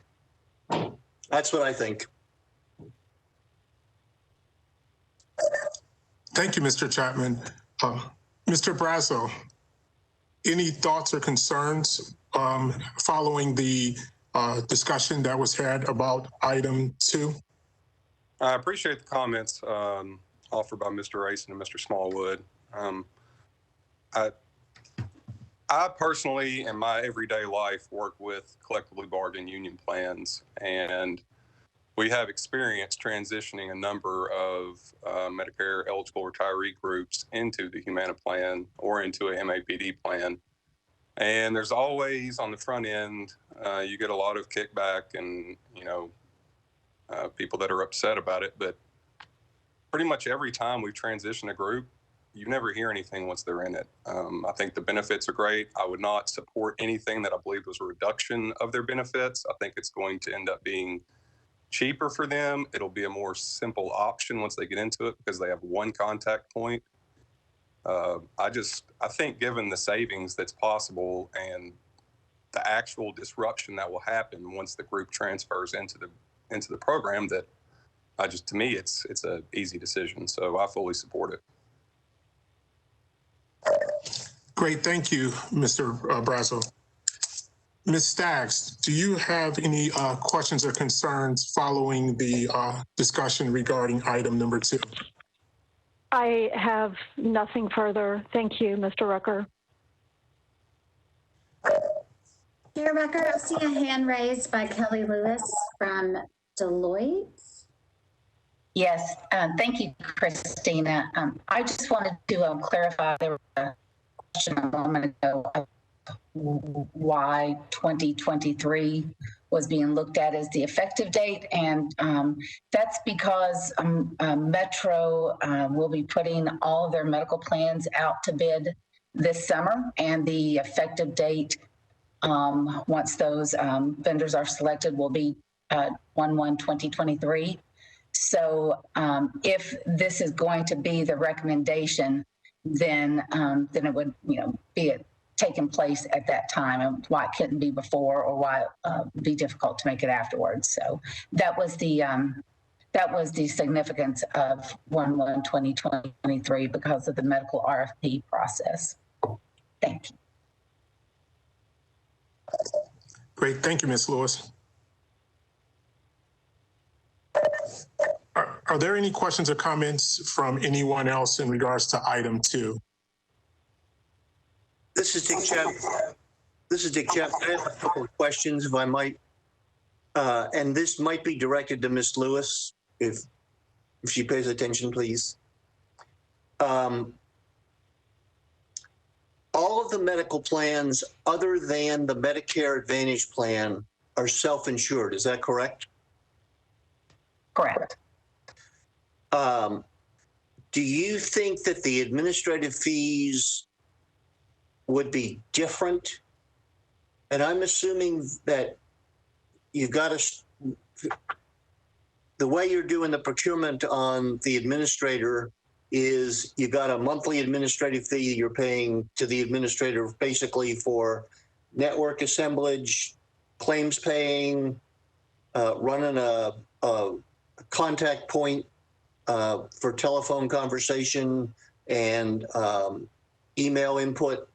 That's what I think. Thank you, Mr. Chapman. Mr. Brazo, any thoughts or concerns following the discussion that was had about item 2? I appreciate the comments offered by Mr. Rayson and Mr. Smallwood. I personally, in my everyday life, work with collectively bargained union plans, and we have experience transitioning a number of Medicare eligible retiree groups into the Humana plan or into a MAPD plan. And there's always on the front end, you get a lot of kickback and, people that are upset about it. But pretty much every time we transition a group, you never hear anything once they're in it. I think the benefits are great. I would not support anything that I believe was a reduction of their benefits. I think it's going to end up being cheaper for them. It'll be a more simple option once they get into it because they have one contact point. I think given the savings that's possible and the actual disruption that will happen once the group transfers into the program, that to me, it's an easy decision. So I fully support it. Great, thank you, Mr. Brazel. Ms. Staggs, do you have any questions or concerns following the discussion regarding item number 2? I have nothing further. Thank you, Mr. Rucker. Chair Rucker, I see a hand raised by Kelly Lewis from Deloitte. Yes, thank you, Christina. I just wanted to clarify, there was a question a moment ago of why 2023 was being looked at as the effective date, and that's because Metro will be putting all of their medical plans out to bid this summer, and the effective date, once those vendors are selected, will be 1/1/2023. So if this is going to be the recommendation, then it would be taking place at that time, and why it couldn't be before, or why it would be difficult to make it afterwards. So that was the significance of 1/1/2023 because of the medical RFP process. Thank you. Great, thank you, Ms. Lewis. Are there any questions or comments from anyone else in regards to item 2? This is Dick Chapman. I have a couple of questions, if I might. And this might be directed to Ms. Lewis, if she pays attention, please. All of the medical plans other than the Medicare Advantage plan are self-insured. Is that correct? Correct. Do you think that the administrative fees would be different? And I'm assuming that you've got the way you're doing the procurement on the administrator is you've got a monthly administrative fee you're paying to the administrator basically for network assemblage, claims paying, running a contact point for telephone conversation and email input.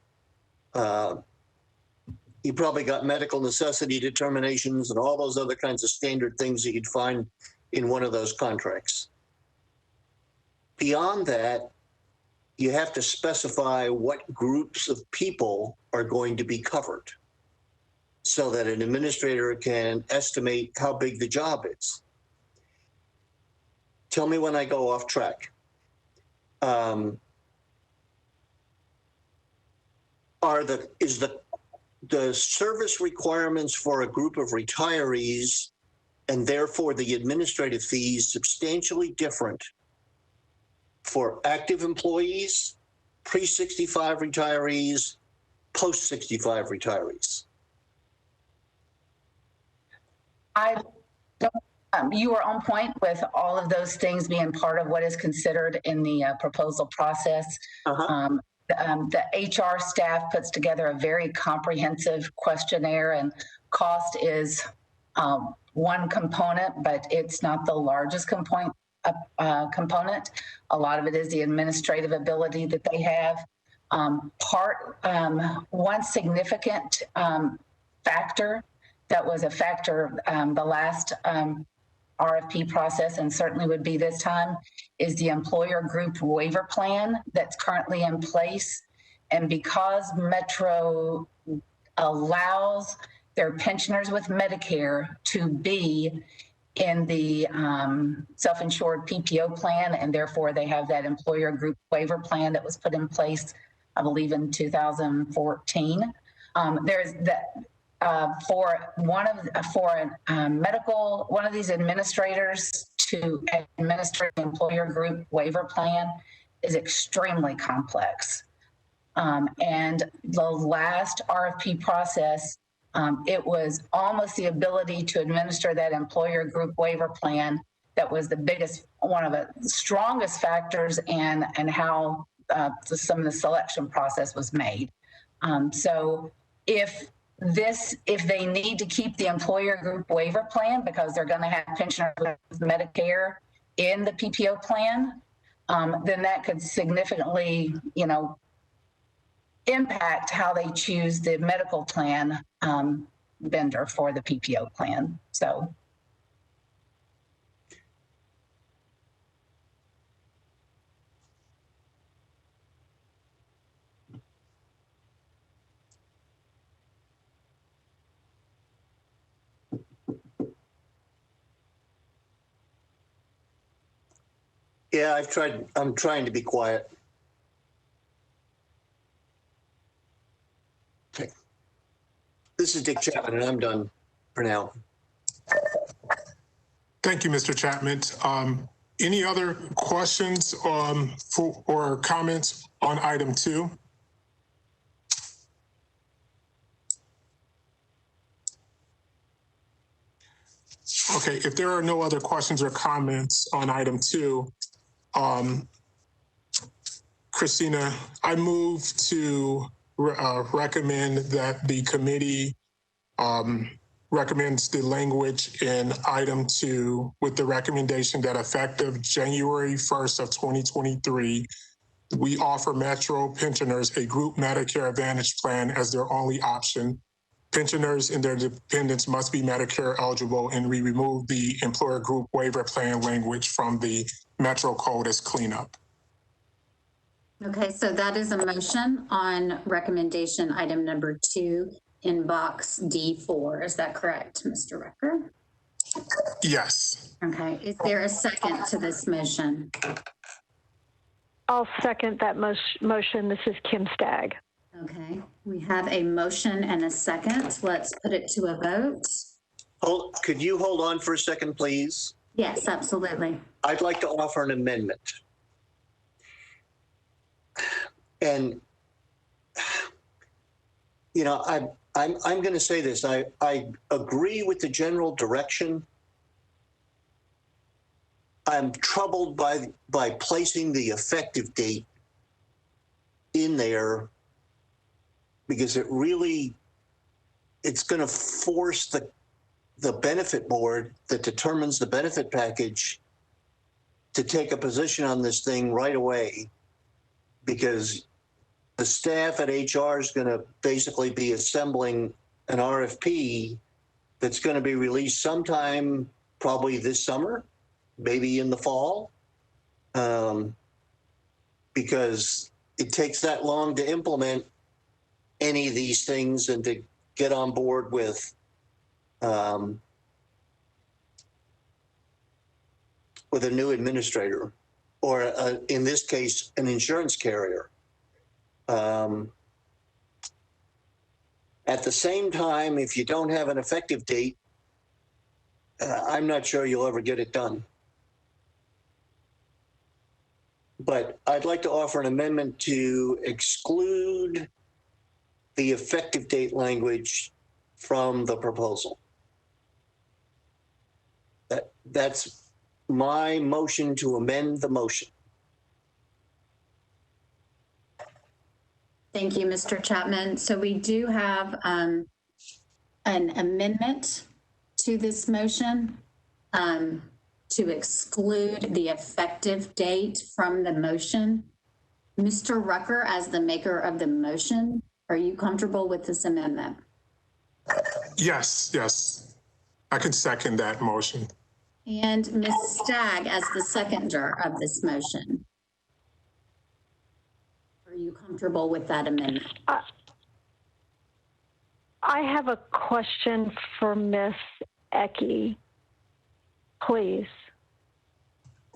You probably got medical necessity determinations and all those other kinds of standard things that you'd find in one of those contracts. Beyond that, you have to specify what groups of people are going to be covered so that an administrator can estimate how big the job is. Tell me when I go off track. Is the service requirements for a group of retirees and therefore the administrative fees substantially different for active employees, pre-65 retirees, post-65 retirees? You are on point with all of those things being part of what is considered in the proposal process. The HR staff puts together a very comprehensive questionnaire, and cost is one component, but it's not the largest component. A lot of it is the administrative ability that they have. One significant factor that was a factor the last RFP process, and certainly would be this time, is the employer group waiver plan that's currently in place. And because Metro allows their pensioners with Medicare to be in the self-insured PPO plan, and therefore they have that employer group waiver plan that was put in place, I believe, in 2014. There's that for one of these administrators to administer the employer group waiver plan is extremely complex. And the last RFP process, it was almost the ability to administer that employer group waiver plan that was the biggest, one of the strongest factors and how some of the selection process was made. So if they need to keep the employer group waiver plan because they're going to have pensioners with Medicare in the PPO plan, then that could significantly, impact how they choose the medical plan vendor for the PPO plan. So. Yeah, I'm trying to be quiet. Okay. This is Dick Chapman, and I'm done for now. Thank you, Mr. Chapman. Any other questions or comments on item 2? Okay, if there are no other questions or comments on item 2, Christina, I move to recommend that the committee recommends the language in item 2 with the recommendation that effective January 1st of 2023, we offer Metro pensioners a group Medicare Advantage plan as their only option. Pensioners and their dependents must be Medicare eligible, and we remove the employer group waiver plan language from the Metro code as cleanup. Okay, so that is a motion on recommendation item number 2 in box D4. Is that correct, Mr. Rucker? Yes. Okay, is there a second to this motion? I'll second that motion. This is Kim Stagg. Okay, we have a motion and a second. Let's put it to a vote. Could you hold on for a second, please? Yes, absolutely. I'd like to offer an amendment. And, I'm going to say this. I agree with the general direction. I'm troubled by placing the effective date in there because it's going to force the benefit board that determines the benefit package to take a position on this thing right away, because the staff at HR is going to basically be assembling an RFP that's going to be released sometime probably this summer, maybe in the fall, because it takes that long to implement any of these things and to get on board with a new administrator, or in this case, an insurance carrier. At the same time, if you don't have an effective date, I'm not sure you'll ever get it done. But I'd like to offer an amendment to exclude the effective date language from the proposal. That's my motion to amend the motion. Thank you, Mr. Chapman. So we do have an amendment to this motion to exclude the effective date from the motion. Mr. Rucker, as the maker of the motion, are you comfortable with this amendment? Yes. I can second that motion. And Ms. Stagg, as the seconder of this motion, are you comfortable with that amendment? I have a question for Ms. Ecke. please.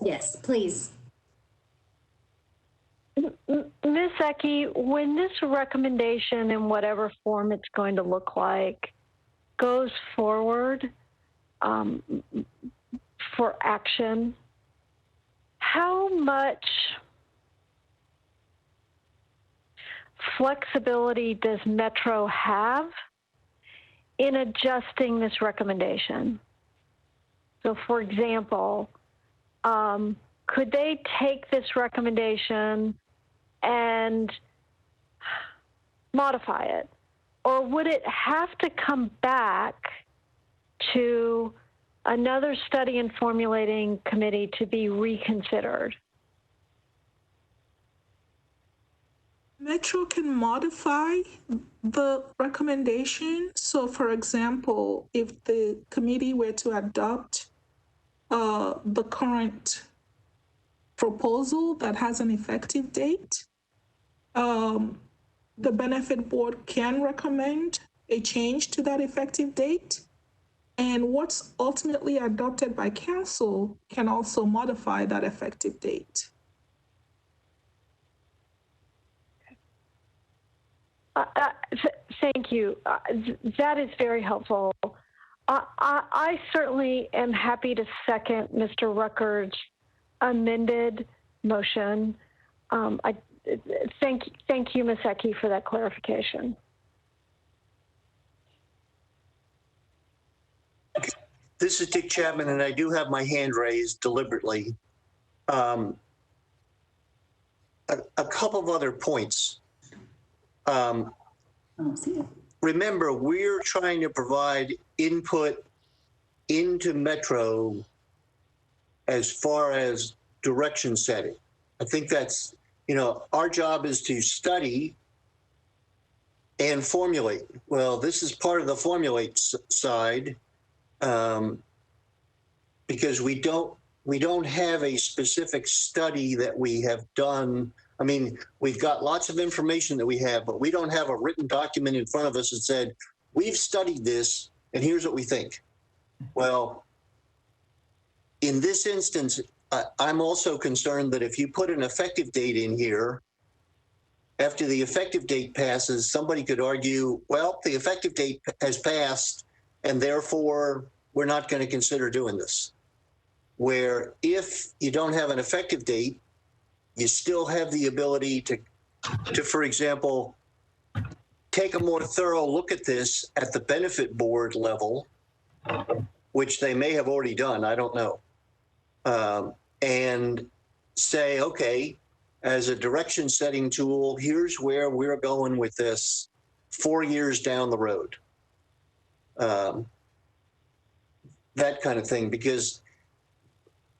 Yes, please. Ms. Ecke, when this recommendation, in whatever form it's going to look like, goes forward for action, how much flexibility does Metro have in adjusting this recommendation? So, for example, could they take this recommendation and modify it? Or would it have to come back to another study and formulating committee to be reconsidered? Metro can modify the recommendation. So, for example, if the committee were to adopt the current proposal that has an effective date, the benefit board can recommend a change to that effective date. And what's ultimately adopted by council can also modify that effective date. Thank you. That is very helpful. I certainly am happy to second Mr. Rucker's amended motion. Thank you, Ms. Ecke, for that clarification. This is Dick Chapman, and I do have my hand raised deliberately. A couple of other points. Remember, we're trying to provide input into Metro as far as direction setting. I think that's, our job is to study and formulate. Well, this is part of the formulate side, because we don't have a specific study that we have done. I mean, we've got lots of information that we have, but we don't have a written document in front of us that said, we've studied this and here's what we think. Well, in this instance, I'm also concerned that if you put an effective date in here, after the effective date passes, somebody could argue, well, the effective date has passed and therefore we're not going to consider doing this. Where if you don't have an effective date, you still have the ability to, for example, take a more thorough look at this at the benefit board level, which they may have already done, I don't know, and say, okay, as a direction setting tool, here's where we're going with this 4 years down the road. That kind of thing, because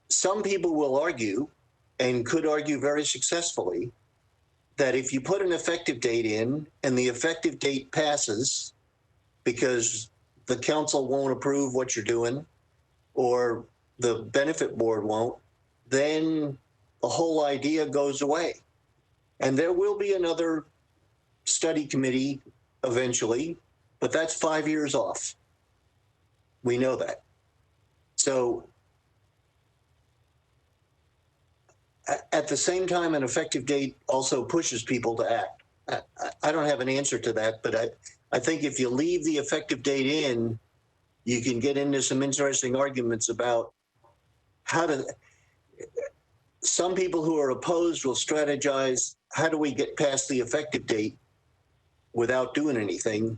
some people will argue, and could argue very successfully, that if you put an effective date in and the effective date passes because the council won't approve what you're doing or the benefit board won't, then the whole idea goes away. And there will be another study committee eventually, but that's 5 years off. We know that. So at the same time, an effective date also pushes people to act. I don't have an answer to that, but I think if you leave the effective date in, you can get into some interesting arguments about how to. Some people who are opposed will strategize, how do we get past the effective date without doing anything?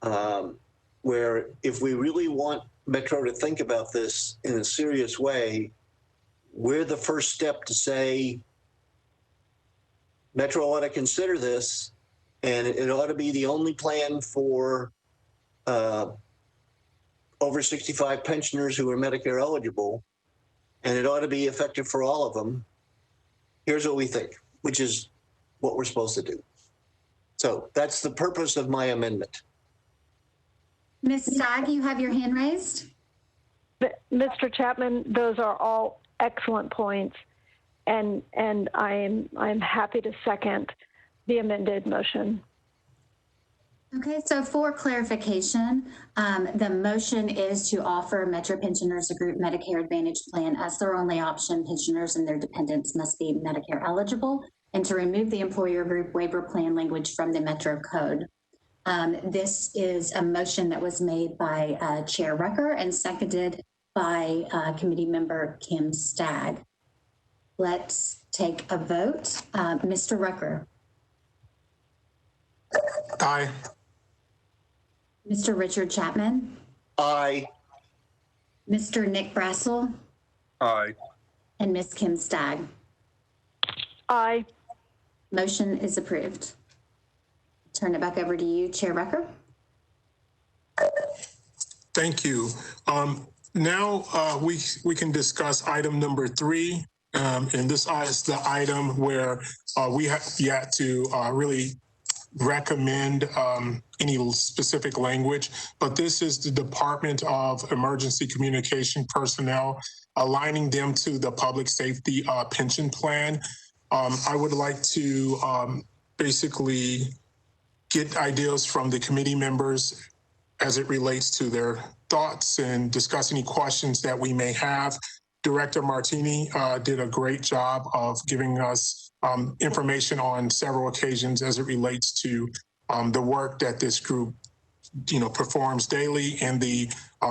Where if we really want Metro to think about this in a serious way, we're the first step to say, Metro ought to consider this, and it ought to be the only plan for over 65 pensioners who are Medicare eligible, and it ought to be effective for all of them. Here's what we think, which is what we're supposed to do. So that's the purpose of my amendment. Ms. Stagg, you have your hand raised. Mr. Chapman, those are all excellent points, and I'm happy to second the amended motion. Okay, so for clarification, the motion is to offer Metro pensioners a group Medicare Advantage plan as their only option. Pensioners and their dependents must be Medicare eligible, and to remove the employer group waiver plan language from the Metro Code. This is a motion that was made by Chair Rucker and seconded by committee member Kim Stagg. Let's take a vote. Mr. Rucker. Aye. Mr. Richard Chapman. Aye. Mr. Nick Brassel. Aye. And Ms. Kim Stagg. Aye. Motion is approved. Turn it back over to you, Chair Rucker. Thank you. Now we can discuss item number 3. And this is the item where we have yet to really recommend any specific language, but this is the Department of Emergency Communication personnel, aligning them to the public safety pension plan. I would like to basically get ideas from the committee members as it relates to their thoughts and discuss any questions that we may have. Director Martini did a great job of giving us information on several occasions as it relates to the work that this group, performs daily and the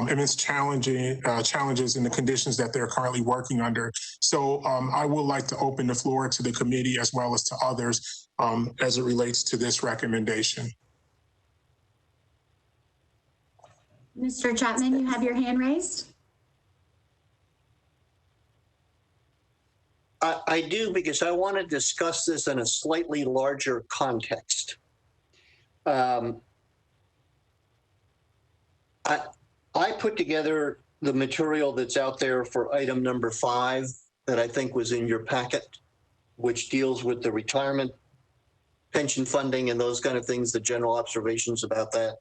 immense challenges and the conditions that they're currently working under. So I would like to open the floor to the committee as well as to others as it relates to this recommendation. Mr. Chapman, you have your hand raised. I do, because I want to discuss this in a slightly larger context. I put together the material that's out there for item number 5 that I think was in your packet, which deals with the retirement pension funding and those kind of things, the general observations about that.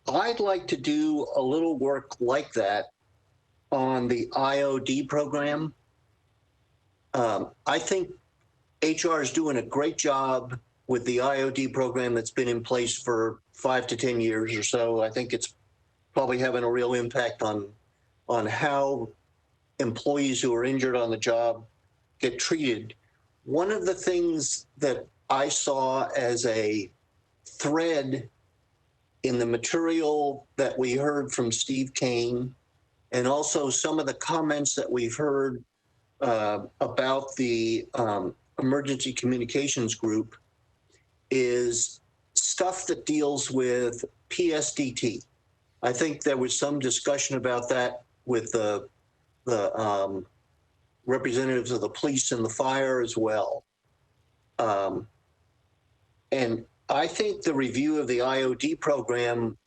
I'd like to do a little work like that on the IOD program. I think HR is doing a great job with the IOD program that's been in place for 5 to 10 years or so. I think it's probably having a real impact on how employees who are injured on the job get treated. One of the things that I saw as a thread in the material that we heard from Steve Kane, and also some of the comments that we've heard about the emergency communications group, is stuff that deals with PSDT. I think there was some discussion about that with the representatives of the police and the fire as well. And I think the review of the IOD program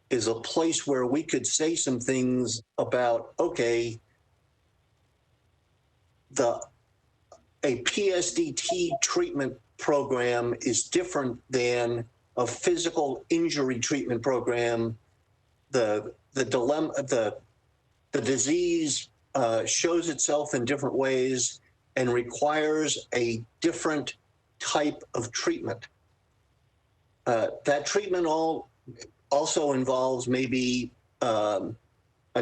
is a place where we could say some things about, okay, a PSDT treatment program is different than a physical injury treatment program. The dilemma, the disease shows itself in different ways and requires a different type of treatment. That treatment also involves maybe a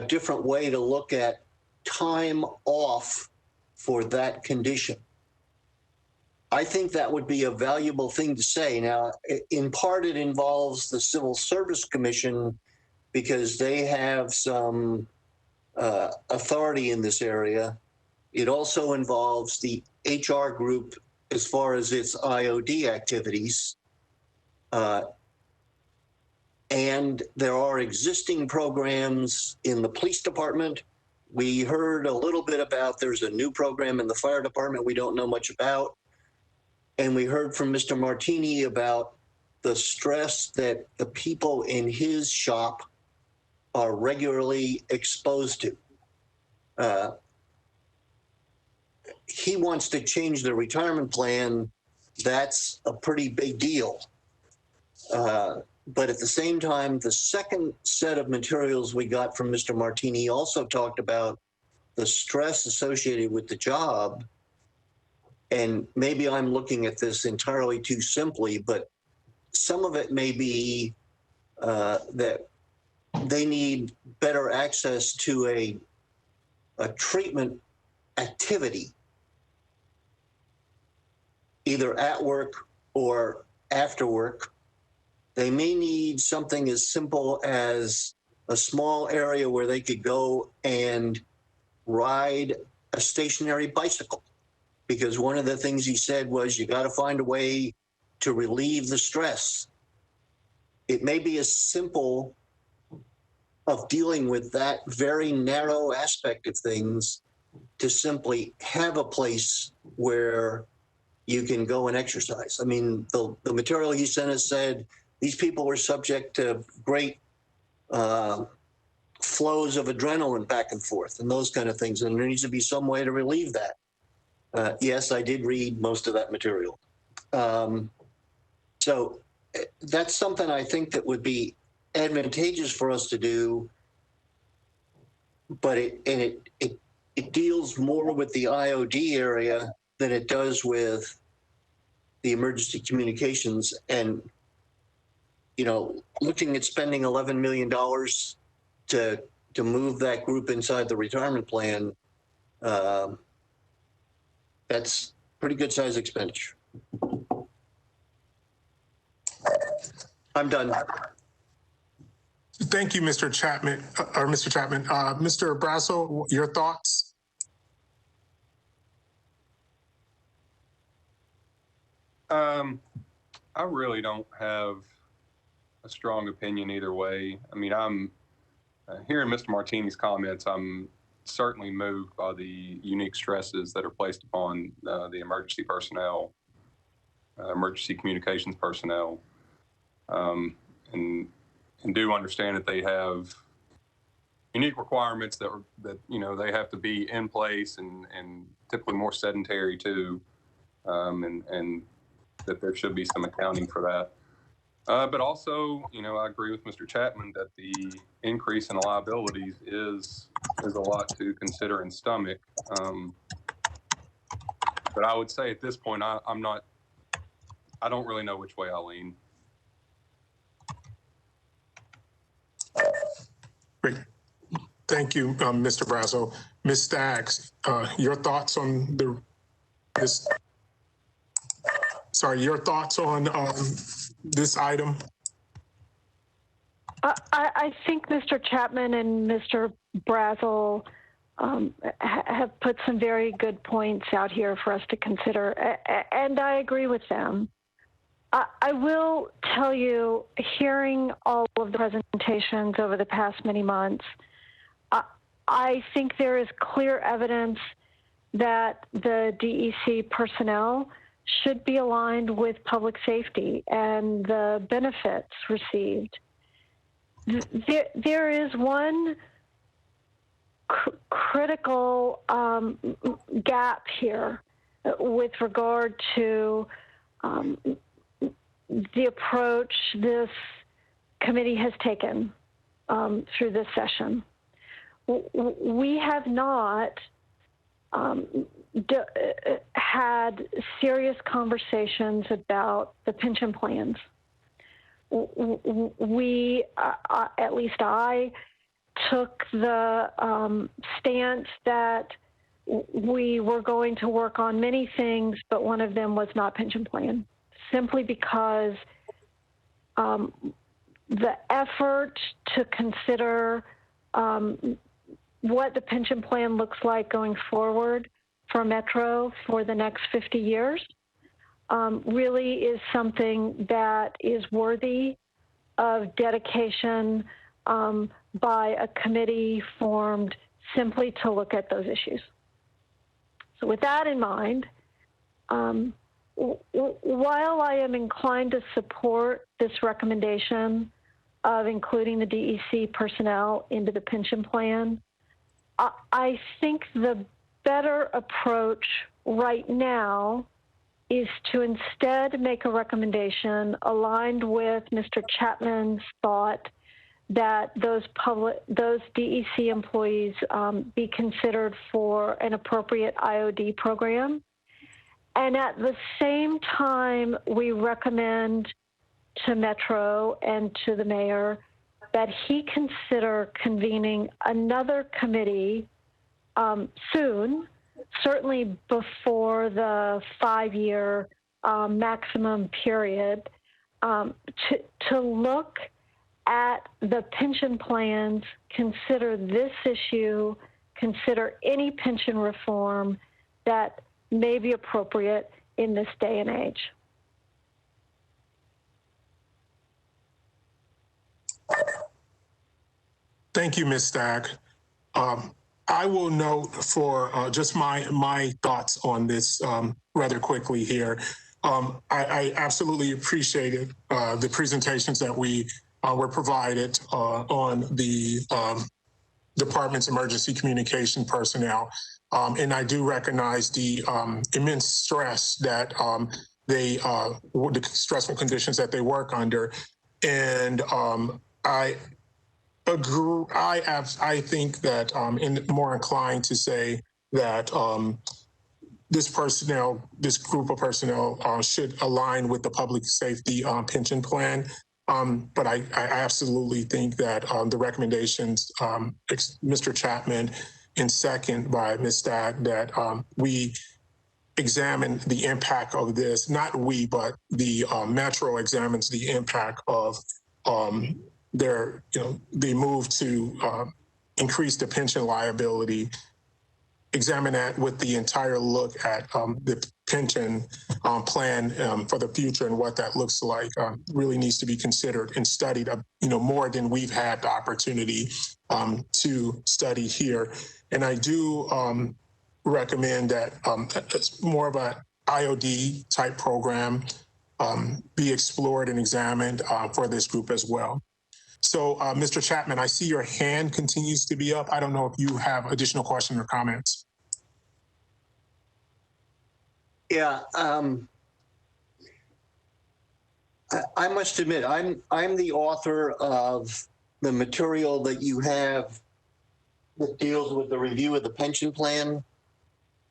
different way to look at time off for that condition. I think that would be a valuable thing to say. Now, in part, it involves the Civil Service Commission because they have some authority in this area. It also involves the HR group as far as its IOD activities. And there are existing programs in the police department. We heard a little bit about there's a new program in the fire department we don't know much about. And we heard from Mr. Martini about the stress that the people in his shop are regularly exposed to. He wants to change the retirement plan. That's a pretty big deal. But at the same time, the second set of materials we got from Mr. Martini also talked about the stress associated with the job and maybe I'm looking at this entirely too simply, but some of it may be that they need better access to a treatment activity, either at work or after work. They may need something as simple as a small area where they could go and ride a stationary bicycle. Because one of the things he said was, you got to find a way to relieve the stress. It may be as simple of dealing with that very narrow aspect of things to simply have a place where you can go and exercise. I mean, the material he sent us said these people were subject to great flows of adrenaline back and forth and those kind of things. And there needs to be some way to relieve that. Yes, I did read most of that material. So that's something I think that would be advantageous for us to do, but it deals more with the IOD area than it does with the emergency communications. And, you know, looking at spending $11 million to move that group inside the retirement plan, that's pretty good size expenditure. I'm done. Thank you, Mr. Chapman, Mr. Brasso, your thoughts? I really don't have a strong opinion either way. I mean, I'm hearing Mr. Martini's comments. I'm certainly moved by the unique stresses that are placed upon the emergency personnel, emergency communications personnel, and do understand that they have unique requirements that you know they have to be in place and typically more sedentary too, and that there should be some accounting for that. But also, you know, I agree with Mr. Chapman that the increase in liabilities is a lot to consider and stomach. But I would say at this point, I don't really know which way I lean. Great. Thank you, Mr. Brasso. Ms. Staggs, your thoughts on this? Sorry, your thoughts on this item? I think Mr. Chapman and Mr. Brazel have put some very good points out here for us to consider, and I agree with them. I will tell you, hearing all of the presentations over the past many months, I think there is clear evidence that the DEC personnel should be aligned with public safety and the benefits received. There is one critical gap here with regard to the approach this committee has taken through this session. We have not had serious conversations about the pension plans. We, at least I, took the stance that we were going to work on many things, but one of them was not pension plan, simply because the effort to consider what the pension plan looks like going forward for Metro for the next 50 years really is something that is worthy of dedication by a committee formed simply to look at those issues. So with that in mind, while I am inclined to support this recommendation of including the DEC personnel into the pension plan, I think the better approach right now is to instead make a recommendation aligned with Mr. Chapman's thought that those DEC employees be considered for an appropriate IOD program, And at the same time, we recommend to Metro and to the mayor that he consider convening another committee soon, certainly before the 5-year maximum period, to look at the pension plans, consider this issue, consider any pension reform that may be appropriate in this day and age. Thank you, Ms. Stagg. I will note for just my thoughts on this rather quickly here. I absolutely appreciated the presentations that we were provided on the department's emergency communication personnel. And I do recognize the immense stress that the stressful conditions that they work under. And I agree. I think that more inclined to say that this group of personnel should align with the public safety pension plan. But I absolutely think that the recommendations, Mr. Chapman, and second by Ms. Stagg, that we examine the impact of this, not we, but the Metro examines the impact of the move to increase the pension liability, examine that with the entire look at the pension plan for the future and what that looks like really needs to be considered and studied, more than we've had the opportunity to study here. And I do recommend that it's more of an IOD type program be explored and examined for this group as well. So, Mr. Chapman, I see your hand continues to be up. I don't know if you have additional questions or comments. Yeah, I must admit, I'm the author of the material that you have that deals with the review of the pension plan,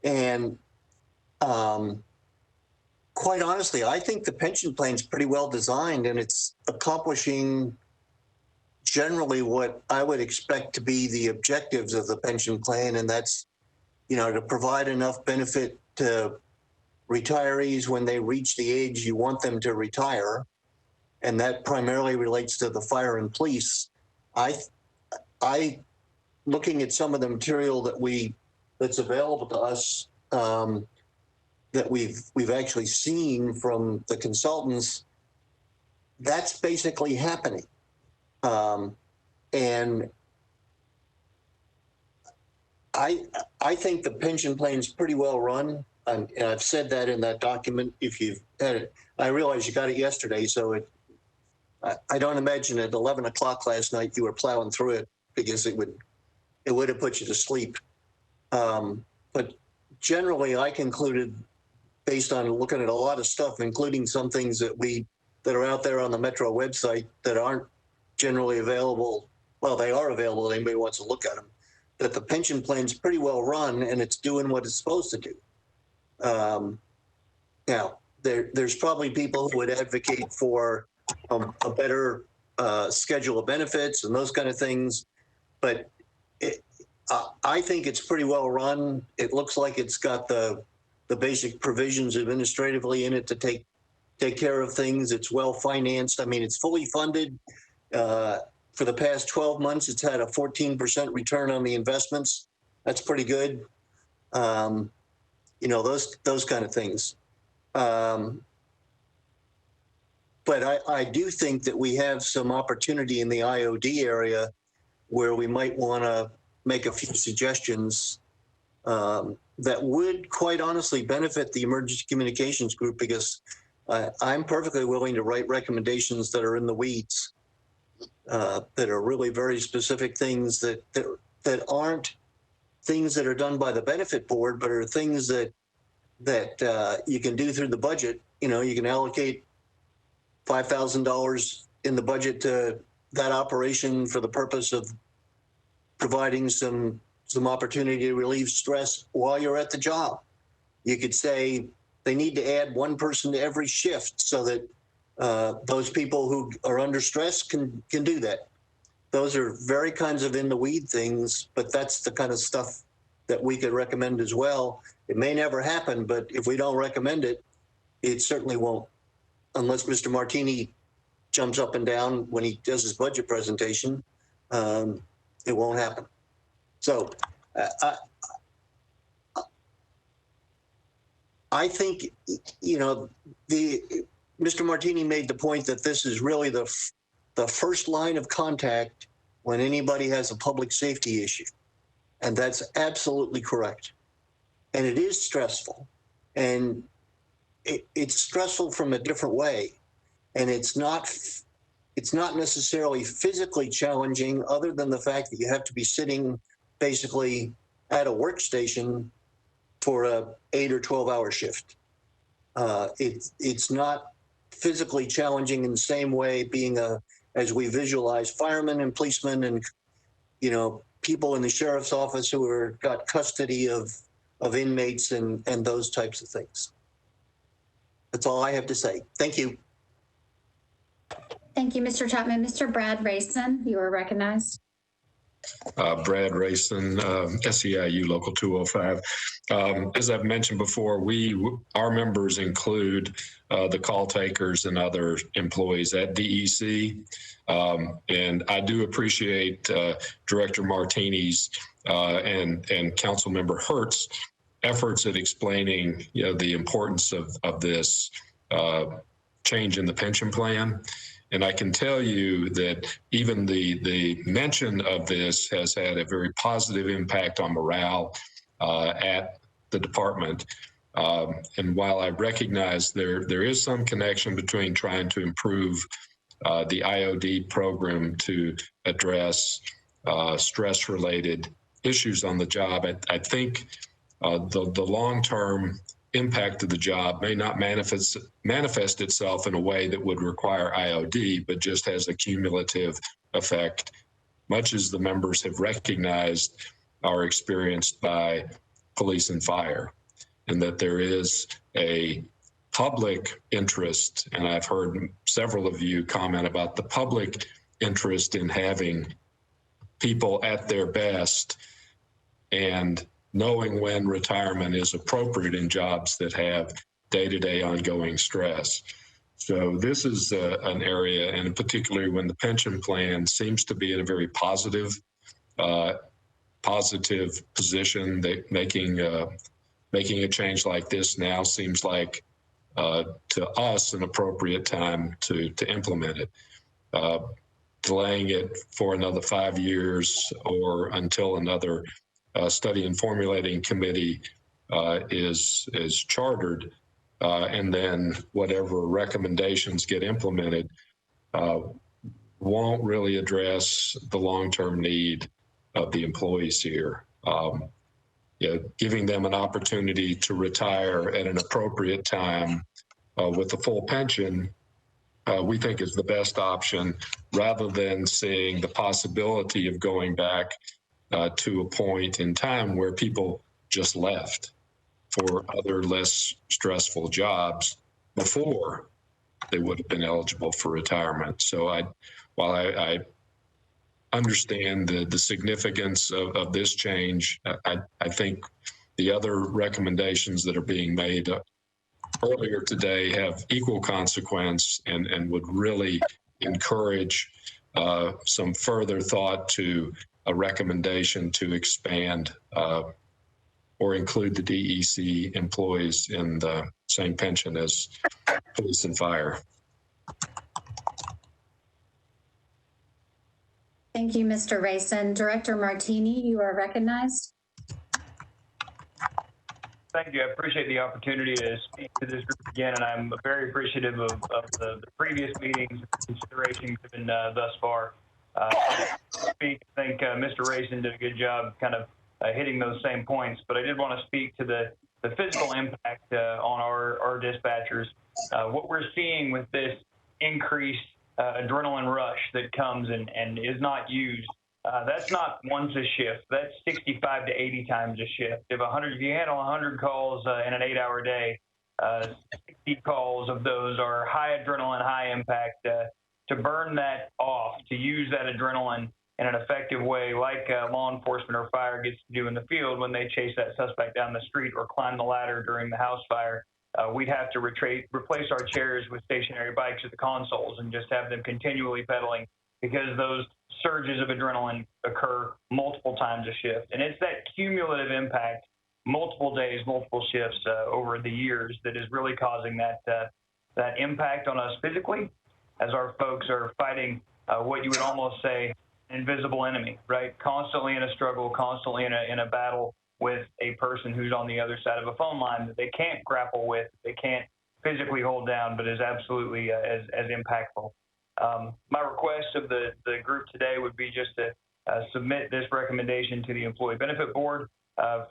and quite honestly, I think the pension plan is pretty well designed, and it's accomplishing generally what I would expect to be the objectives of the pension plan, and that's, to provide enough benefit to retirees when they reach the age you want them to retire, and that primarily relates to the fire and police. I looking at some of the material that's available to us, that we've actually seen from the consultants, that's basically happening. And I think the pension plan is pretty well run. And I've said that in that document. If you've had it, I realize you got it yesterday, so I don't imagine at 11 o'clock last night you were plowing through it, because it would have put you to sleep. But generally, I concluded, based on looking at a lot of stuff, including some things that are out there on the Metro website that aren't generally available. Well, they are available. Anybody wants to look at them. That the pension plan's pretty well run, and it's doing what it's supposed to do. Now, there's probably people who would advocate for a better schedule of benefits and those kind of things, but I think it's pretty well run. It looks like it's got the basic provisions administratively in it to take care of things. It's well financed. I mean, it's fully funded. For the past 12 months, it's had a 14% return on the investments. That's pretty good. Those kind of things. But I do think that we have some opportunity in the IOD area where we might want to make a few suggestions that would quite honestly benefit the emergency communications group, because I'm perfectly willing to write recommendations that are in the weeds, that are really very specific things that aren't things that are done by the benefit board, but are things that you can do through the budget. You can allocate $5,000 in the budget to that operation for the purpose of providing some opportunity to relieve stress while you're at the job. You could say, they need to add one person to every shift so that those people who are under stress can do that. Those are very kinds of in the weed things, but that's the kind of stuff that we could recommend as well. It may never happen, but if we don't recommend it, it certainly won't, unless Mr. Martini jumps up and down when he does his budget presentation. It won't happen. So I think, you know, Mr. Martini made the point that this is really the first line of contact when anybody has a public safety issue. And that's absolutely correct. And it is stressful. And it's stressful from a different way. And it's not necessarily physically challenging, other than the fact that you have to be sitting basically at a workstation for a 8 or 12-hour shift. It's not physically challenging in the same way, being as we visualize firemen and policemen and, you know, people in the sheriff's office who are got custody of inmates and those types of things. That's all I have to say. Thank you. Thank you, Mr. Chapman. Mr. Brad Rayson, you are recognized. Brad Rayson, SEIU Local 205. As I've mentioned before, our members include the call takers and other employees at DEC. And I do appreciate Director Martini's and Councilmember Hurt's efforts at explaining, you know, the importance of this change in the pension plan. And I can tell you that even the mention of this has had a very positive impact on morale at the department. And while I recognize there is some connection between trying to improve the IOD program to address stress-related issues on the job, I think the long-term impact of the job may not manifest itself in a way that would require IOD, but just has a cumulative effect, much as the members have recognized are experienced by police and fire, and that there is a public interest, and I've heard several of you comment about the public interest in having people at their best and knowing when retirement is appropriate in jobs that have day-to-day ongoing stress. So this is an area, and particularly when the pension plan seems to be in a very positive position, that making a change like this now seems like to us an appropriate time to implement it. Delaying it for another 5 years or until another Study and Formulating Committee is chartered, and then whatever recommendations get implemented won't really address the long-term need of the employees here. Giving them an opportunity to retire at an appropriate time with a full pension, we think is the best option, rather than seeing the possibility of going back to a point in time where people just left for other less stressful jobs before they would have been eligible for retirement. So while I understand the significance of this change, I think the other recommendations that are being made earlier today have equal consequence and would really encourage some further thought to a recommendation to expand or include the DEC employees in the same pension as police and fire. Thank you, Mr. Rayson. Director Martini, you are recognized. Thank you. I appreciate the opportunity to speak to this group again, and I'm very appreciative of the previous meetings and considerations given thus far. I think Mr. Rayson did a good job kind of hitting those same points, but I did want to speak to the physical impact on our dispatchers. What we're seeing with this increased adrenaline rush that comes and is not used, that's not once a shift. That's 65 to 80 times a shift. If you handle 100 calls in an 8-hour day, 60 calls of those are high adrenaline, high impact. To burn that off, to use that adrenaline in an effective way, like law enforcement or fire gets to do in the field when they chase that suspect down the street or climb the ladder during the house fire. We'd have to replace our chairs with stationary bikes at the consoles and just have them continually pedaling, because those surges of adrenaline occur multiple times a shift. And it's that cumulative impact, multiple days, multiple shifts over the years, that is really causing that impact on us physically, as our folks are fighting what you would almost say an invisible enemy, right? Constantly in a struggle, constantly in a battle with a person who's on the other side of a phone line that they can't grapple with, they can't physically hold down, but is absolutely as impactful. My request of the group today would be just to submit this recommendation to the Employee Benefit Board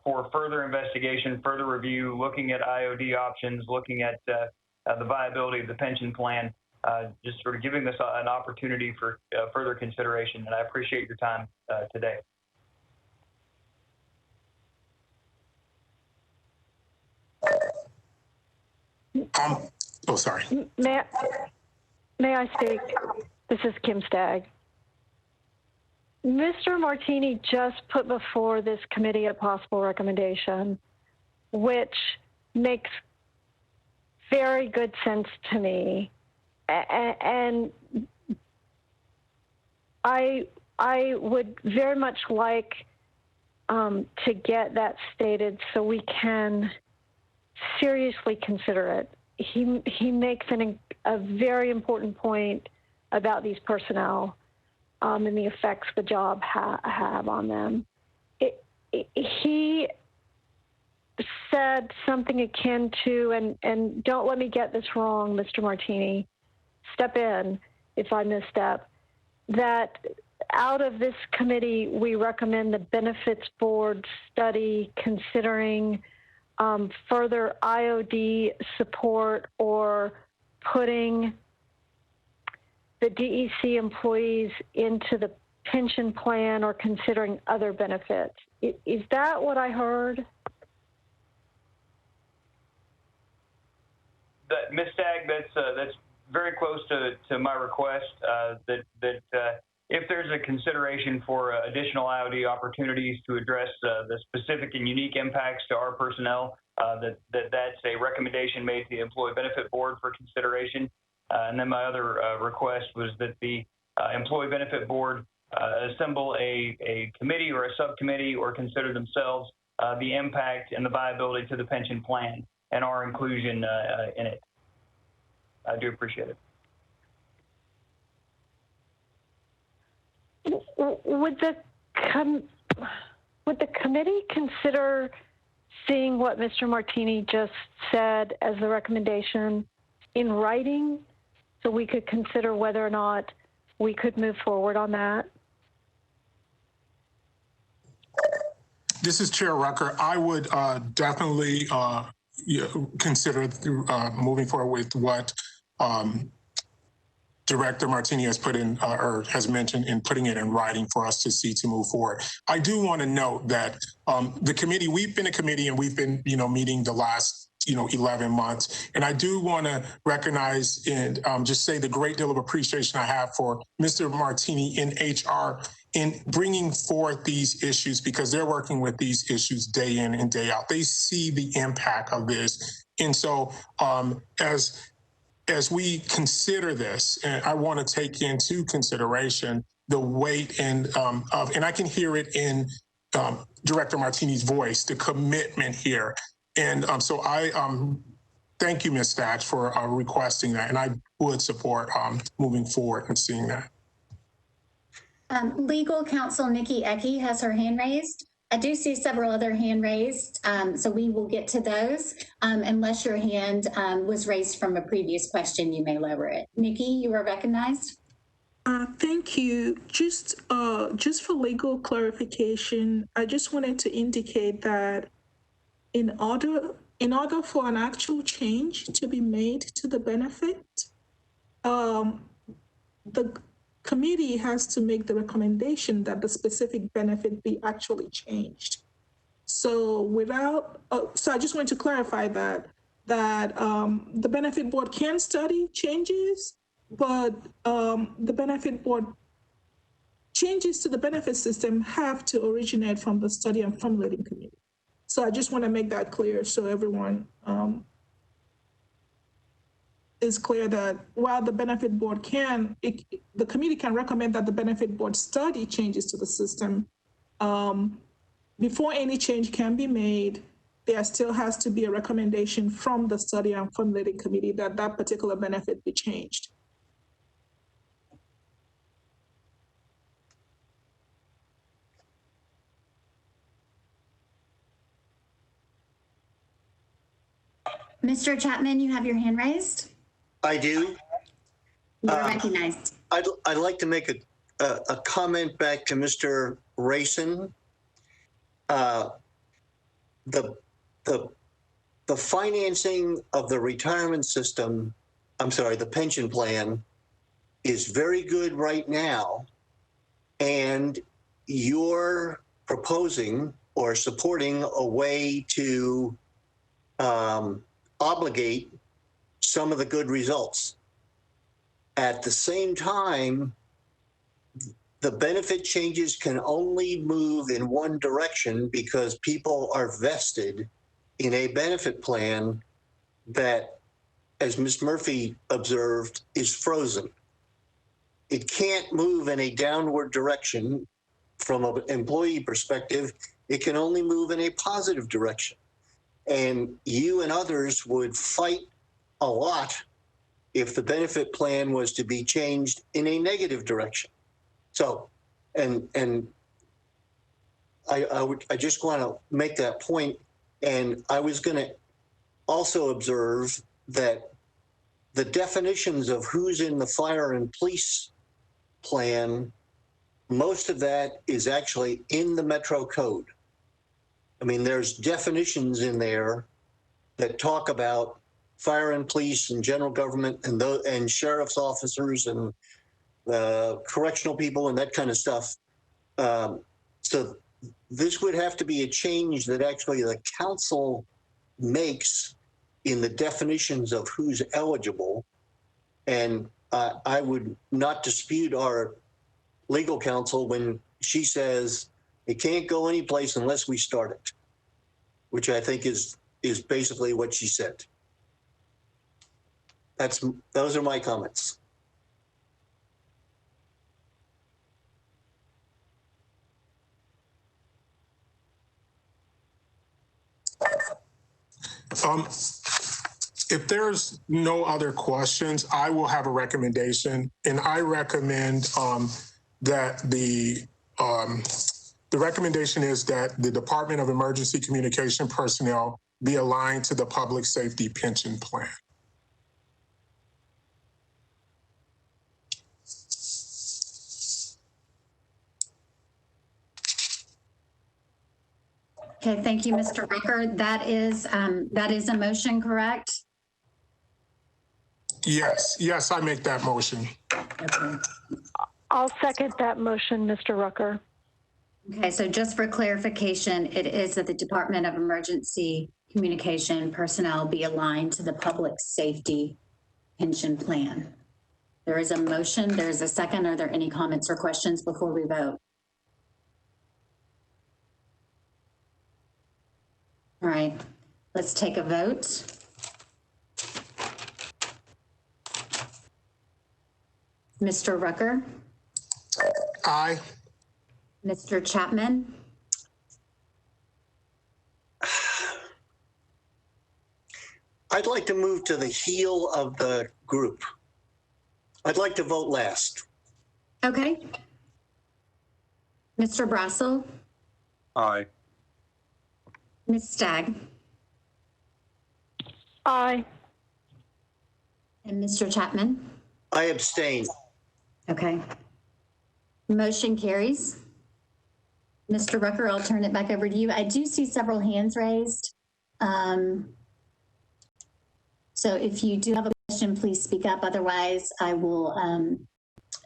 for further investigation, further review, looking at IOD options, looking at the viability of the pension plan, just sort of giving this an opportunity for further consideration. And I appreciate your time today. Oh, sorry. May I speak? This is Kim Stagg. Mr. Martini just put before this committee a possible recommendation, which makes very good sense to me. And I would very much like to get that stated so we can seriously consider it. He makes a very important point about these personnel and the effects the job have on them. He said something akin to, and don't let me get this wrong, Mr. Martini, step in if I misstep, that out of this committee, we recommend the Benefits Board study considering further IOD support or putting the DEC employees into the pension plan or considering other benefits. Is that what I heard? Ms. Stagg, that's very close to my request, that if there's a consideration for additional IOD opportunities to address the specific and unique impacts to our personnel, that's a recommendation made to the Employee Benefit Board for consideration. And then my other request was that the Employee Benefit Board assemble a committee or a subcommittee or consider themselves the impact and the viability to the pension plan and our inclusion in it. I do appreciate it. Would the committee consider seeing what Mr. Martini just said as the recommendation in writing so we could consider whether or not we could move forward on that? This is Chair Rucker. I would definitely consider moving forward with what Director Martini has put in or has mentioned in putting it in writing for us to see to move forward. I do want to note that the committee, we've been a committee and we've been, meeting the last 11 months. And I do want to recognize and just say the great deal of appreciation I have for Mr. Martini in HR in bringing forth these issues, because they're working with these issues day in and day out. They see the impact of this. And so as we consider this, and I want to take into consideration the weight and I can hear it in Director Martini's voice, the commitment here. And so I thank you, Ms. Stagg, for requesting that, and I would support moving forward and seeing that. Legal counsel Nikki Ecke has her hand raised. I do see several other hand raised, so we will get to those. Unless your hand was raised from a previous question, you may lower it. Nikki, you are recognized. Thank you. Just for legal clarification, I just wanted to indicate that in order for an actual change to be made to the benefit, the committee has to make the recommendation that the specific benefit be actually changed. So I just want to clarify that that the benefit board can study changes, but the benefit board changes to the benefit system have to originate from the Study and Formulating Committee. So I just want to make that clear so everyone is clear that while the benefit board the committee can recommend that the benefit board study changes to the system, before any change can be made, there still has to be a recommendation from the Study and Formulating Committee that that particular benefit be changed. Mr. Chapman, you have your hand raised. I do. You're recognized. I'd like to make a comment back to Mr. Rayson. The financing of the retirement system, the pension plan, is very good right now, and you're proposing or supporting a way to obligate some of the good results. At the same time, the benefit changes can only move in one direction because people are vested in a benefit plan that, as Ms. Murphy observed, is frozen. It can't move in a downward direction from an employee perspective. It can only move in a positive direction. And you and others would fight a lot if the benefit plan was to be changed in a negative direction. So, and I just want to make that point. And I was going to also observe that the definitions of who's in the fire and police plan, most of that is actually in the Metro Code. I mean, there's definitions in there that talk about fire and police and general government and sheriff's officers and correctional people and that kind of stuff. So this would have to be a change that actually the council makes in the definitions of who's eligible. And I would not dispute our legal counsel when she says it can't go anyplace unless we start it, which I think is basically what she said. Those are my comments. If there's no other questions, I will have a recommendation, and I recommend that the recommendation is that the Department of Emergency Communication personnel be aligned to the public safety pension plan. Okay, thank you, Mr. Rucker. That is a motion, correct? Yes, I make that motion. Okay. I'll second that motion, Mr. Rucker. Okay, so just for clarification, it is that the Department of Emergency Communication personnel be aligned to the public safety pension plan. There is a motion, there is a second. Are there any comments or questions before we vote? All right, let's take a vote. Mr. Rucker? Aye. Mr. Chapman? I'd like to move to the heel of the group. I'd like to vote last. Okay. Mr. Brassel? Aye. Ms. Stagg? Aye. And Mr. Chapman? I abstain. Okay. Motion carries. Mr. Rucker, I'll turn it back over to you. I do see several hands raised. So if you do have a question, please speak up. Otherwise, I will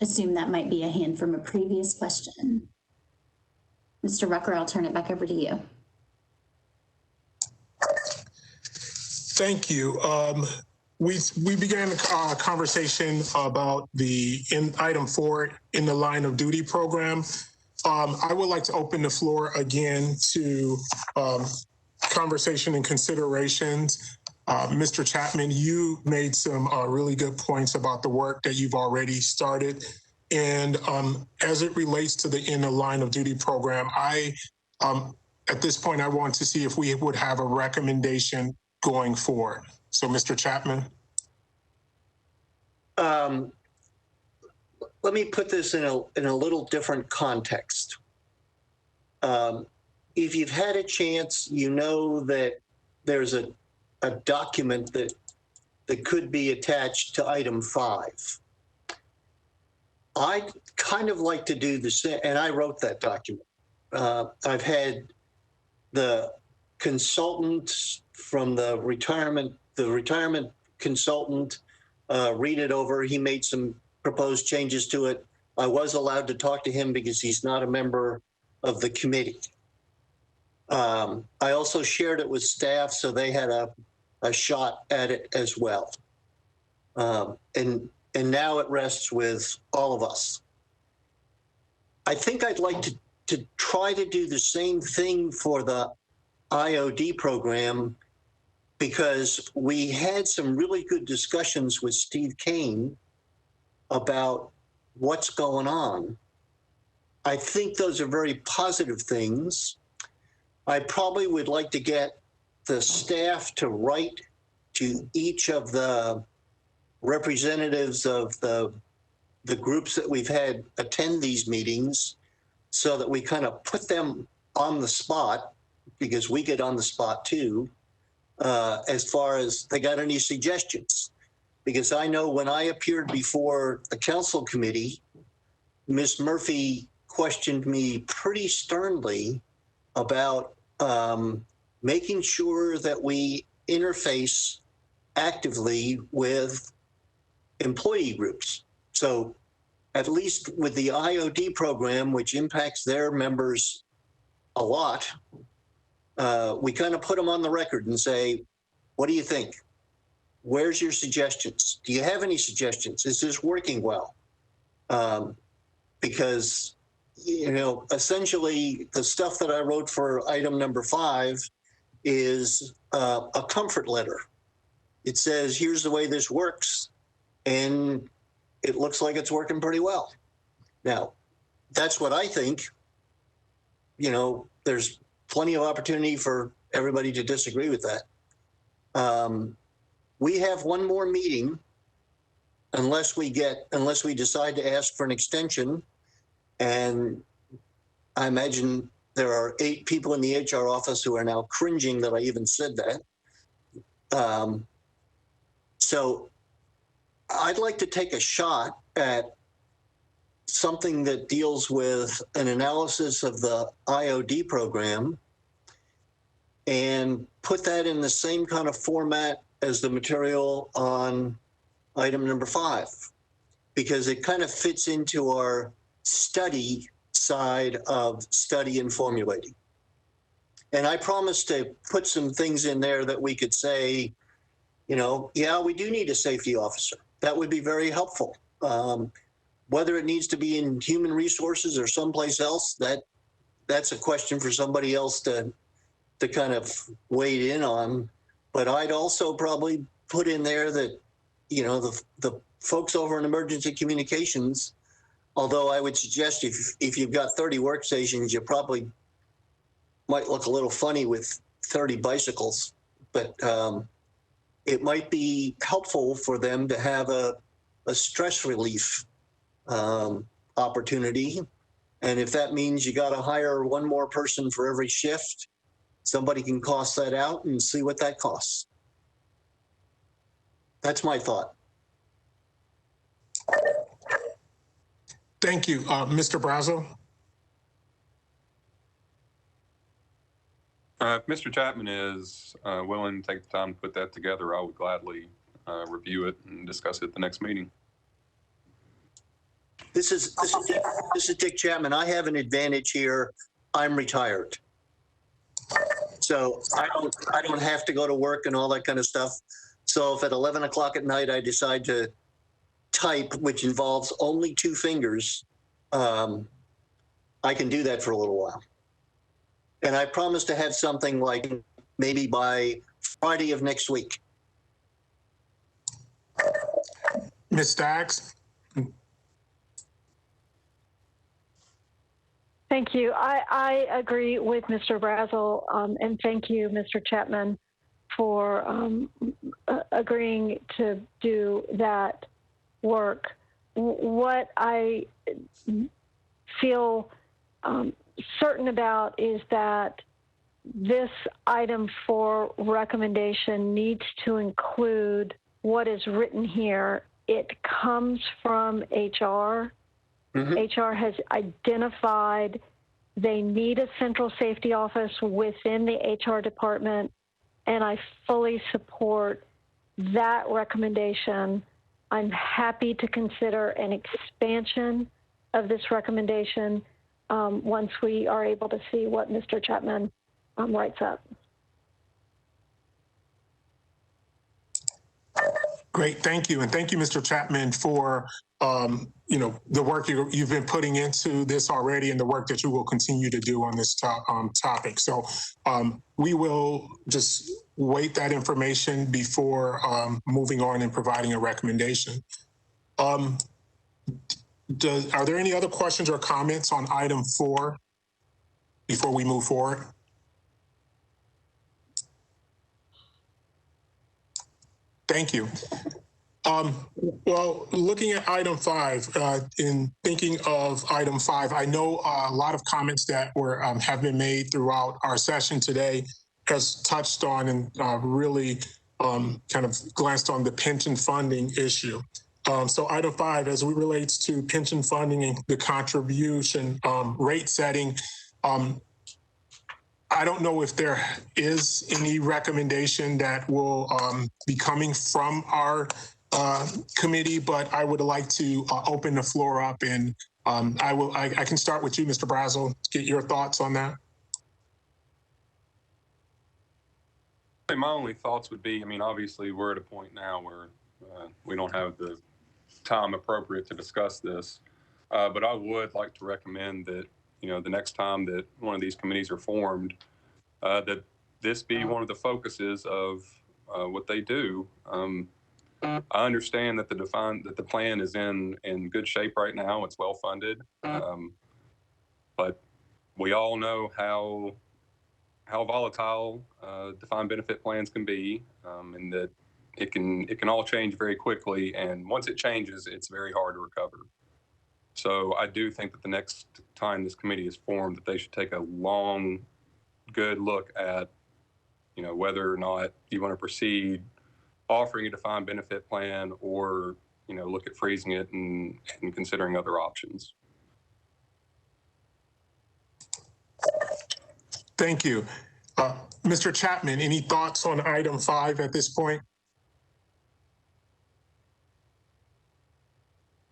assume that might be a hand from a previous question. Mr. Rucker, I'll turn it back over to you. Thank you. We began a conversation about in item 4 in the line of duty program. I would like to open the floor again to conversation and considerations. Mr. Chapman, you made some really good points about the work that you've already started. And as it relates to the in the line of duty program, at this point, I want to see if we would have a recommendation going forward. So, Mr. Chapman. Let me put this in a little different context. If you've had a chance, you know that there's a document that could be attached to item 5. I kind of like to do the same, and I wrote that document. I've had the consultant from the retirement consultant read it over. He made some proposed changes to it. I was allowed to talk to him because he's not a member of the committee. I also shared it with staff, so they had a shot at it as well. And now it rests with all of us. I think I'd like to try to do the same thing for the IOD program, because we had some really good discussions with Steve Kane about what's going on. I think those are very positive things. I probably would like to get the staff to write to each of the representatives of the groups that we've had attend these meetings, so that we kind of put them on the spot, because we get on the spot too, as far as they got any suggestions. Because I know when I appeared before the council committee, Ms. Murphy questioned me pretty sternly about making sure that we interface actively with employee groups. So at least with the IOD program, which impacts their members a lot, we kind of put them on the record and say, what do you think? Where's your suggestions? Do you have any suggestions? Is this working well? Because, you know, essentially the stuff that I wrote for item number 5 is a comfort letter. It says, here's the way this works, and it looks like it's working pretty well. Now, that's what I think. You know, there's plenty of opportunity for everybody to disagree with that. We have one more meeting unless we decide to ask for an extension. And I imagine there are 8 people in the HR office who are now cringing that I even said that. So I'd like to take a shot at something that deals with an analysis of the IOD program and put that in the same kind of format as the material on item number 5, because it kind of fits into our study side of study and formulating. And I promised to put some things in there that we could say, you know, yeah, we do need a safety officer. That would be very helpful. Whether it needs to be in human resources or someplace else, that's a question for somebody else to kind of weigh in on. But I'd also probably put in there that, you know, the folks over in emergency communications, although I would suggest if you've got 30 workstations, you probably might look a little funny with 30 bicycles, but it might be helpful for them to have a stress relief opportunity. And if that means you got to hire one more person for every shift, somebody can cost that out and see what that costs. That's my thought. Thank you. Mr. Brazo? If Mr. Chapman is willing to take the time to put that together, I would gladly review it and discuss it at the next meeting. This is Dick Chapman. I have an advantage here. I'm retired. So I don't have to go to work and all that kind of stuff. So if at 11 o'clock at night I decide to type, which involves only 2 fingers, I can do that for a little while. And I promise to have something like maybe by Friday of next week. Ms. Staggs? Thank you. I agree with Mr. Brazel, and thank you, Mr. Chapman, for agreeing to do that work. What I feel certain about is that this item for recommendation needs to include what is written here. It comes from HR. HR has identified they need a central safety office within the HR department, and I fully support that recommendation. I'm happy to consider an expansion of this recommendation once we are able to see what Mr. Chapman writes up. Great, thank you. And thank you, Mr. Chapman, for the work you've been putting into this already and the work that you will continue to do on this topic. So we will just wait that information before moving on and providing a recommendation. Are there any other questions or comments on item 4 before we move forward? Thank you. Well, looking at item 5, in thinking of item 5, I know a lot of comments that have been made throughout our session today has touched on and really kind of glanced on the pension funding issue. So item 5, as it relates to pension funding and the contribution rate setting, I don't know if there is any recommendation that will be coming from our committee, but I would like to open the floor up, and I can start with you, Mr. Brazel, get your thoughts on that. My only thoughts would be, I mean, obviously we're at a point now where we don't have the time appropriate to discuss this, but I would like to recommend that, the next time that one of these committees are formed, that this be one of the focuses of what they do. I understand that the plan is in good shape right now. It's well funded, but we all know how volatile defined benefit plans can be, and that it can all change very quickly. And once it changes, it's very hard to recover. So I do think that the next time this committee is formed, that they should take a long, good look at, whether or not you want to proceed offering a defined benefit plan, or, look at freezing it and considering other options. Thank you. Mr. Chapman, any thoughts on item 5 at this point?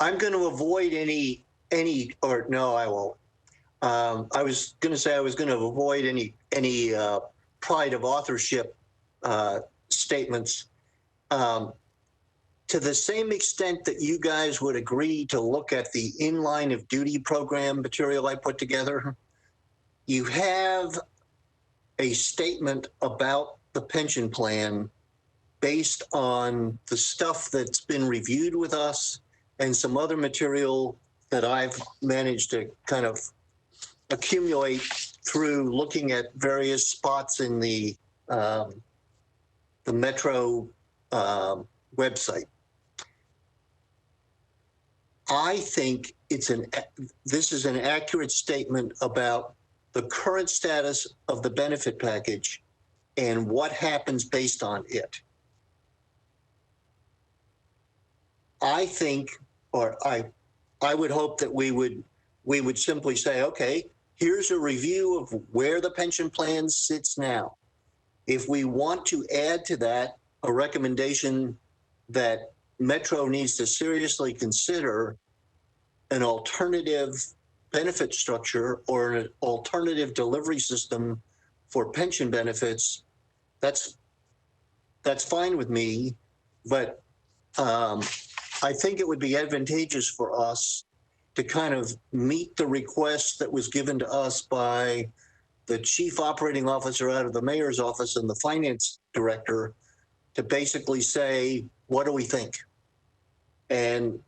I'm going to avoid no, I won't. I was going to say I was going to avoid any pride of authorship statements. To the same extent that you guys would agree to look at the in-line of duty program material I put together, you have a statement about the pension plan based on the stuff that's been reviewed with us and some other material that I've managed to kind of accumulate through looking at various spots in the Metro website. I think this is an accurate statement about the current status of the benefit package and what happens based on it. I think, or I would hope that we would simply say, okay, here's a review of where the pension plan sits now. If we want to add to that a recommendation that Metro needs to seriously consider an alternative benefit structure or an alternative delivery system for pension benefits, that's fine with me, but I think it would be advantageous for us to kind of meet the request that was given to us by the chief operating officer out of the mayor's office and the finance director to basically say, what do we think? And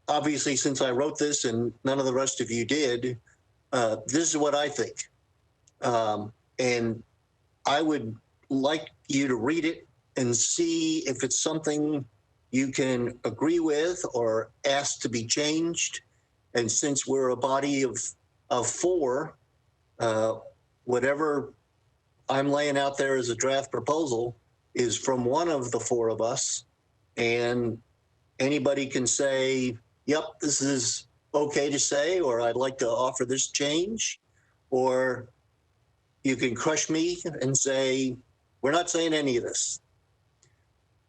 obviously, since I wrote this and none of the rest of you did, this is what I think. And I would like you to read it and see if it's something you can agree with or ask to be changed. And since we're a body of four, whatever I'm laying out there as a draft proposal is from one of the four of us. And anybody can say, yep, this is okay to say, or I'd like to offer this change. Or you can crush me and say, we're not saying any of this.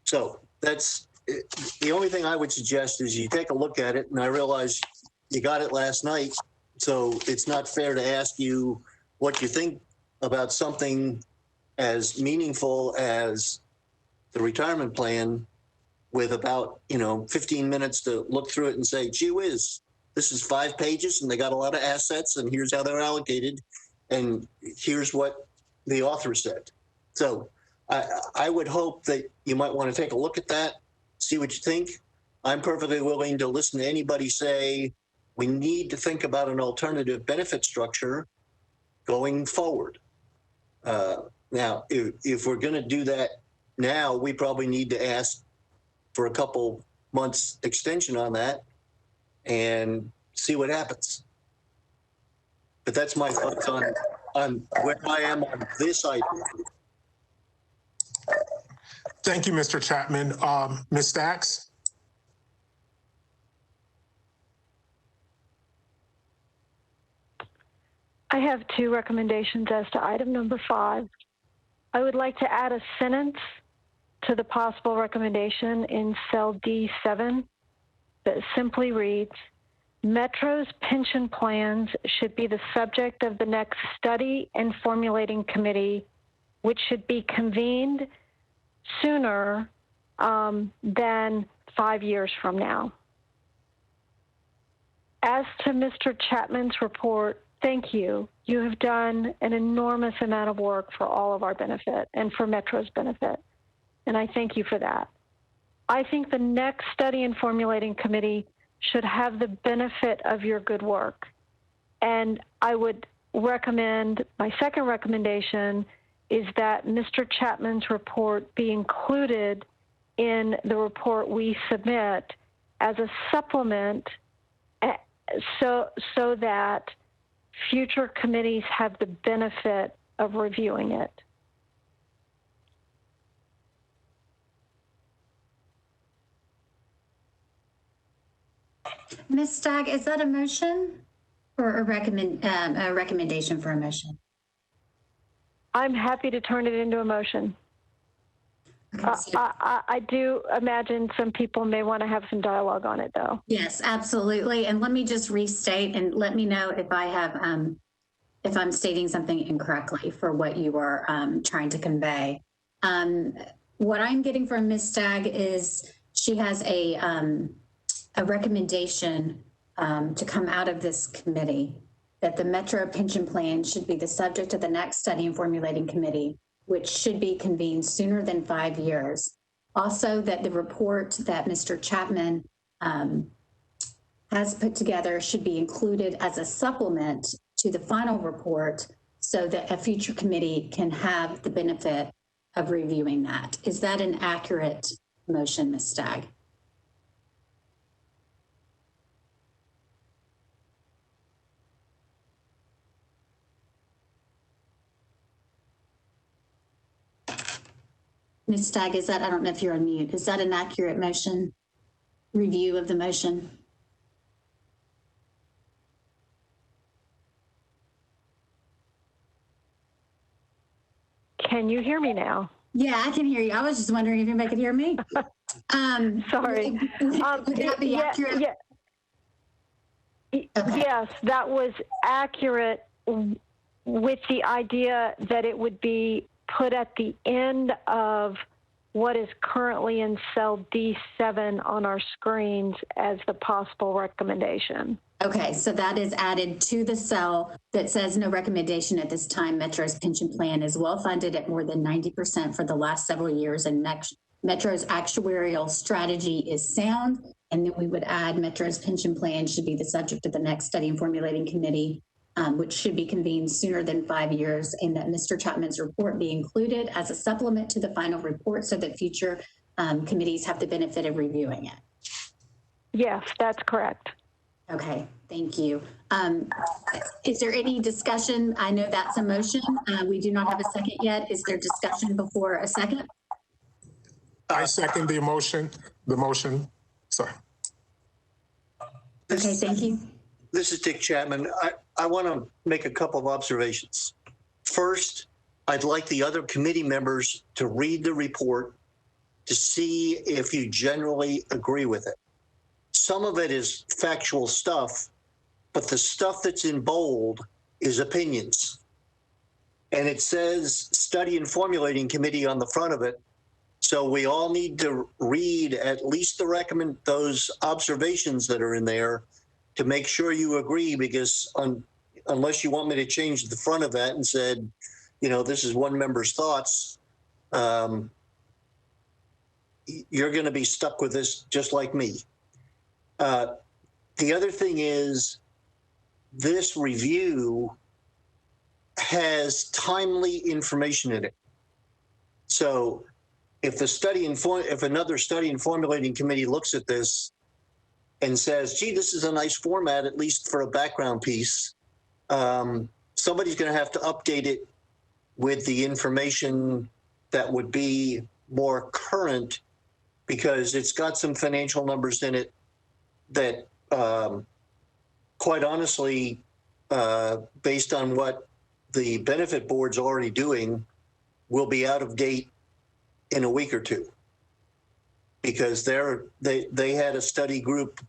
So that's the only thing I would suggest is you take a look at it. And I realize you got it last night, so it's not fair to ask you what you think about something as meaningful as the retirement plan with about 15 minutes to look through it and say, gee whiz, this is 5 pages and they got a lot of assets and here's how they're allocated and here's what the author said. So I would hope that you might want to take a look at that, see what you think. I'm perfectly willing to listen to anybody say we need to think about an alternative benefit structure going forward. Now, if we're going to do that now, we probably need to ask for a couple months extension on that and see what happens. But that's my thoughts on where I am on this item. Thank you, Mr. Chapman. Ms. Stacks? I have 2 recommendations as to item number 5. I would like to add a sentence to the possible recommendation in cell D7 that simply reads, Metro's pension plans should be the subject of the next Study and Formulating Committee, which should be convened sooner than 5 years from now. As to Mr. Chapman's report, thank you. You have done an enormous amount of work for all of our benefit and for Metro's benefit, and I thank you for that. I think the next Study and Formulating Committee should have the benefit of your good work, and I would recommend, my second recommendation is that Mr. Chapman's report be included in the report we submit as a supplement so that future committees have the benefit of reviewing it. Ms. Stagg, is that a motion or a recommendation for a motion? I'm happy to turn it into a motion. Okay, so I do imagine some people may want to have some dialogue on it, though. yes, absolutely. And let me just restate and let me know if I have, if I'm stating something incorrectly for what you are trying to convey. What I'm getting from Ms. Stagg is she has a recommendation to come out of this committee that the Metro pension plan should be the subject of the next Study and Formulating Committee, which should be convened sooner than 5 years. Also, that the report that Mr. Chapman has put together should be included as a supplement to the final report so that a future committee can have the benefit of reviewing that. Is that an accurate motion, Ms. Stagg? Ms. Stagg, is that, I don't know if you're on mute, is that an accurate motion? Review of the motion? Can you hear me now? Yeah, I can hear you. I was just wondering if anybody could hear me. Sorry. Would that be accurate? Okay. Yes, that was accurate with the idea that it would be put at the end of what is currently in cell D7 on our screens as the possible recommendation. Okay, so that is added to the cell that says no recommendation at this time. Metro's pension plan is well funded at more than 90% for the last several years, and Metro's actuarial strategy is sound. And then we would add Metro's pension plan should be the subject of the next Study and Formulating Committee, which should be convened sooner than 5 years, and that Mr. Chapman's report be included as a supplement to the final report so that future committees have the benefit of reviewing it. Yes, that's correct. Okay, thank you. Is there any discussion? I know that's a motion. We do not have a second yet. Is there discussion before a second? I second the motion. Sorry. Okay, thank you. This is Dick Chapman. I want to make a couple of observations. First, I'd like the other committee members to read the report to see if you generally agree with it. Some of it is factual stuff, but the stuff that's in bold is opinions. And it says Study and Formulating Committee on the front of it. So we all need to read at least those observations that are in there to make sure you agree, because unless you want me to change the front of that and said, you know, this is one member's thoughts, you're going to be stuck with this just like me. The other thing is this review has timely information in it. So if another Study and Formulating Committee looks at this and says, gee, this is a nice format, at least for a background piece, somebody's going to have to update it with the information that would be more current, because it's got some financial numbers in it that, quite honestly, based on what the benefit board's already doing, will be out of date in a week or two, because they had a study group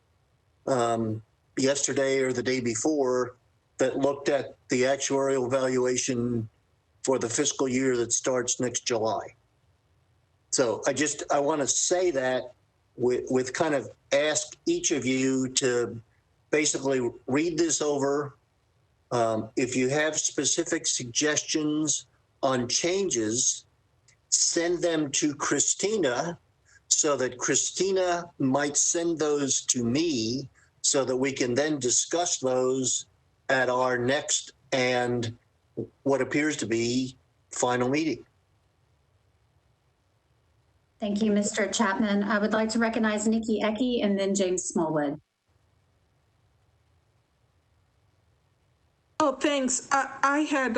yesterday or the day before that looked at the actuarial valuation for the fiscal year that starts next July. So I want to say that with kind of ask each of you to basically read this over. If you have specific suggestions on changes, send them to Christina so that Christina might send those to me so that we can then discuss those at our next and what appears to be final meeting. Thank you, Mr. Chapman. I would like to recognize Nikki Ecke and then James Smallwood. Oh, thanks. I had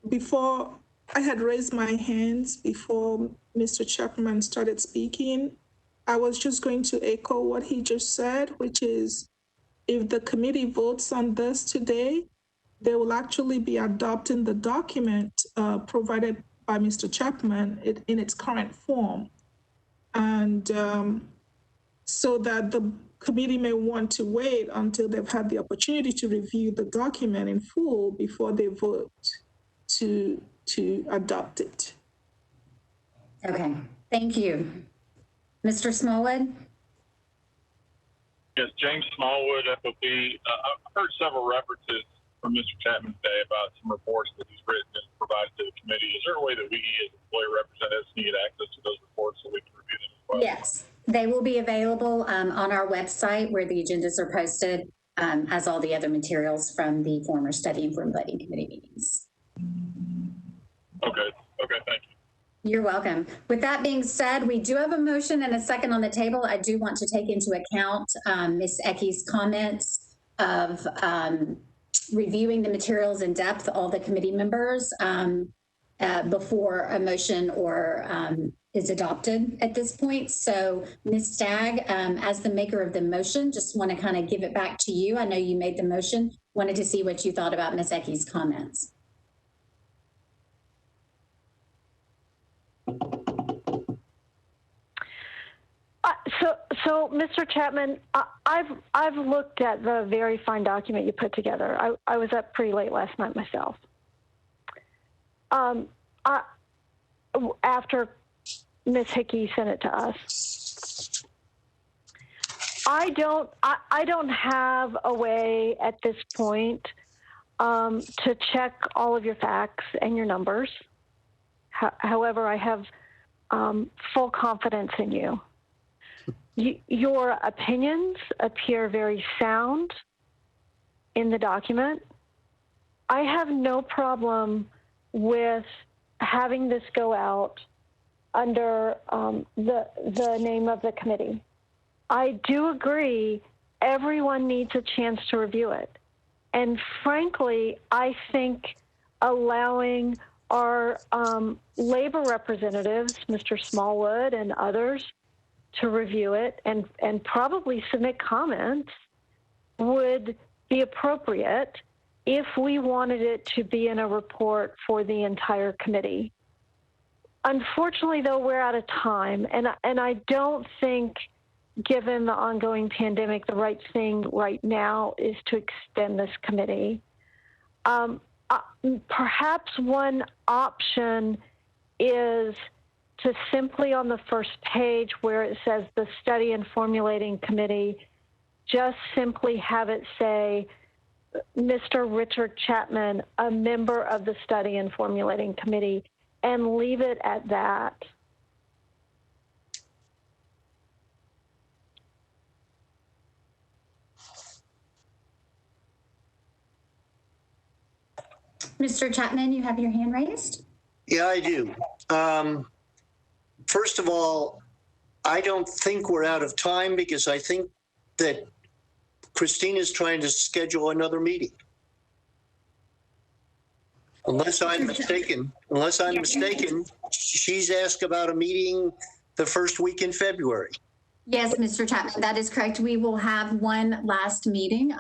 before I had raised my hands before Mr. Chapman started speaking. I was just going to echo what he just said, which is if the committee votes on this today, they will actually be adopting the document provided by Mr. Chapman in its current form. And so that the committee may want to wait until they've had the opportunity to review the document in full before they vote to adopt it. Okay, thank you. Mr. Smallwood? Yes, James Smallwood, FOP. I've heard several references from Mr. Chapman today about some reports that he's written and provided to the committee. Is there a way that we as employee representatives can get access to those reports so we can review them as well? Yes, they will be available on our website where the agendas are posted, as all the other materials from the former Study and Formulating Committee meetings. Okay, thank you. You're welcome. With that being said, we do have a motion and a second on the table. I do want to take into account Ms. Ecke's comments of reviewing the materials in depth, all the committee members, before a motion or is adopted at this point. So Ms. Stagg, as the maker of the motion, just want to kind of give it back to you. I know you made the motion. Wanted to see what you thought about Ms. Ecke's comments. So, Mr. Chapman, I've looked at the very fine document you put together. I was up pretty late last night myself. After Ms. Hickey sent it to us, I don't have a way at this point to check all of your facts and your numbers. However, I have full confidence in you. Your opinions appear very sound in the document. I have no problem with having this go out under the name of the committee. I do agree everyone needs a chance to review it. And frankly, I think allowing our labor representatives, Mr. Smallwood and others, to review it and probably submit comments would be appropriate if we wanted it to be in a report for the entire committee. Unfortunately, though, we're out of time, and I don't think, given the ongoing pandemic, the right thing right now is to extend this committee. Perhaps one option is to simply, on the first page where it says the Study and Formulating Committee, just simply have it say, Mr. Richard Chapman, a member of the Study and Formulating Committee, and leave it at that. Mr. Chapman, you have your hand raised? Yeah, I do. First of all, I don't think we're out of time because I think that Christina's trying to schedule another meeting. Unless I'm mistaken, she's asked about a meeting the first week in February. Yes, Mr. Chapman, that is correct. We will have one last meeting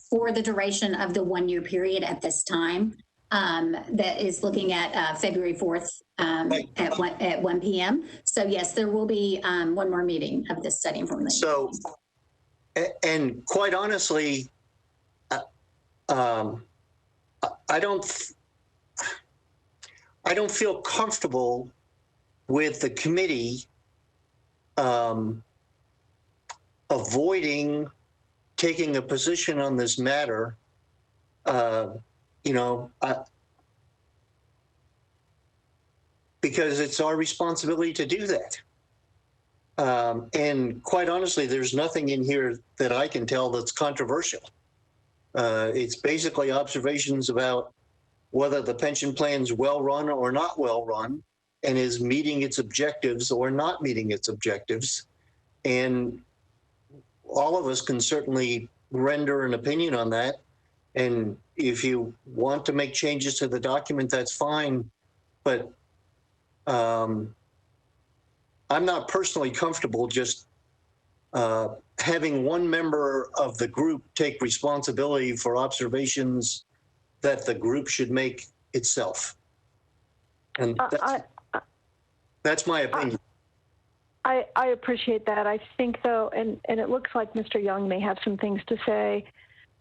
for the duration of the 1 year period at this time. That is looking at February 4th at 1 p.m. So yes, there will be one more meeting of this Study and Formulating. So, and quite honestly, I don't feel comfortable with the committee avoiding taking a position on this matter. Because it's our responsibility to do that. And quite honestly, there's nothing in here that I can tell that's controversial. It's basically observations about whether the pension plan's well run or not well run, and is meeting its objectives or not meeting its objectives. And all of us can certainly render an opinion on that. And if you want to make changes to the document, that's fine. But I'm not personally comfortable just having one member of the group take responsibility for observations that the group should make itself. And that's my opinion. I appreciate that. I think, though, and it looks like Mr. Young may have some things to say.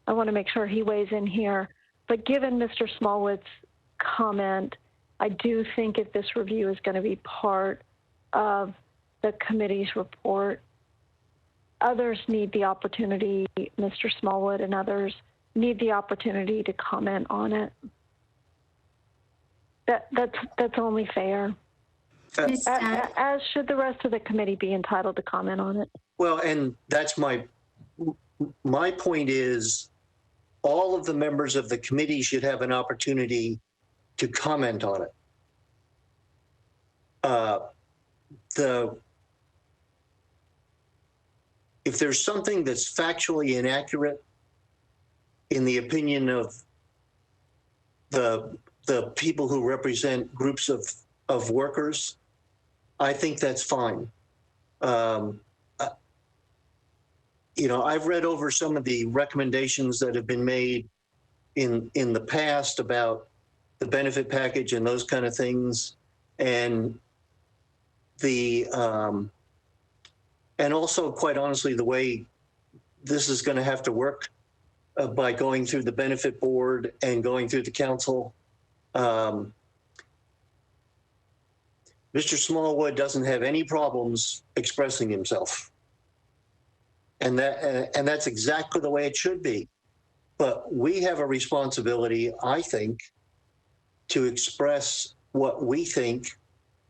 I want to make sure he weighs in here. But given Mr. Smallwood's comment, I do think if this review is going to be part of the committee's report, others need the opportunity, Mr. Smallwood and others need the opportunity to comment on it. That's only fair. As should the rest of the committee be entitled to comment on it. Well, and that's my point is all of the members of the committee should have an opportunity to comment on it. If there's something that's factually inaccurate in the opinion of the people who represent groups of workers, I think that's fine. I've read over some of the recommendations that have been made in the past about the benefit package and those kind of things, and the And also, quite honestly, the way this is going to have to work by going through the benefit board and going through the council. Mr. Smallwood doesn't have any problems expressing himself. And that's exactly the way it should be. But we have a responsibility, I think, to express what we think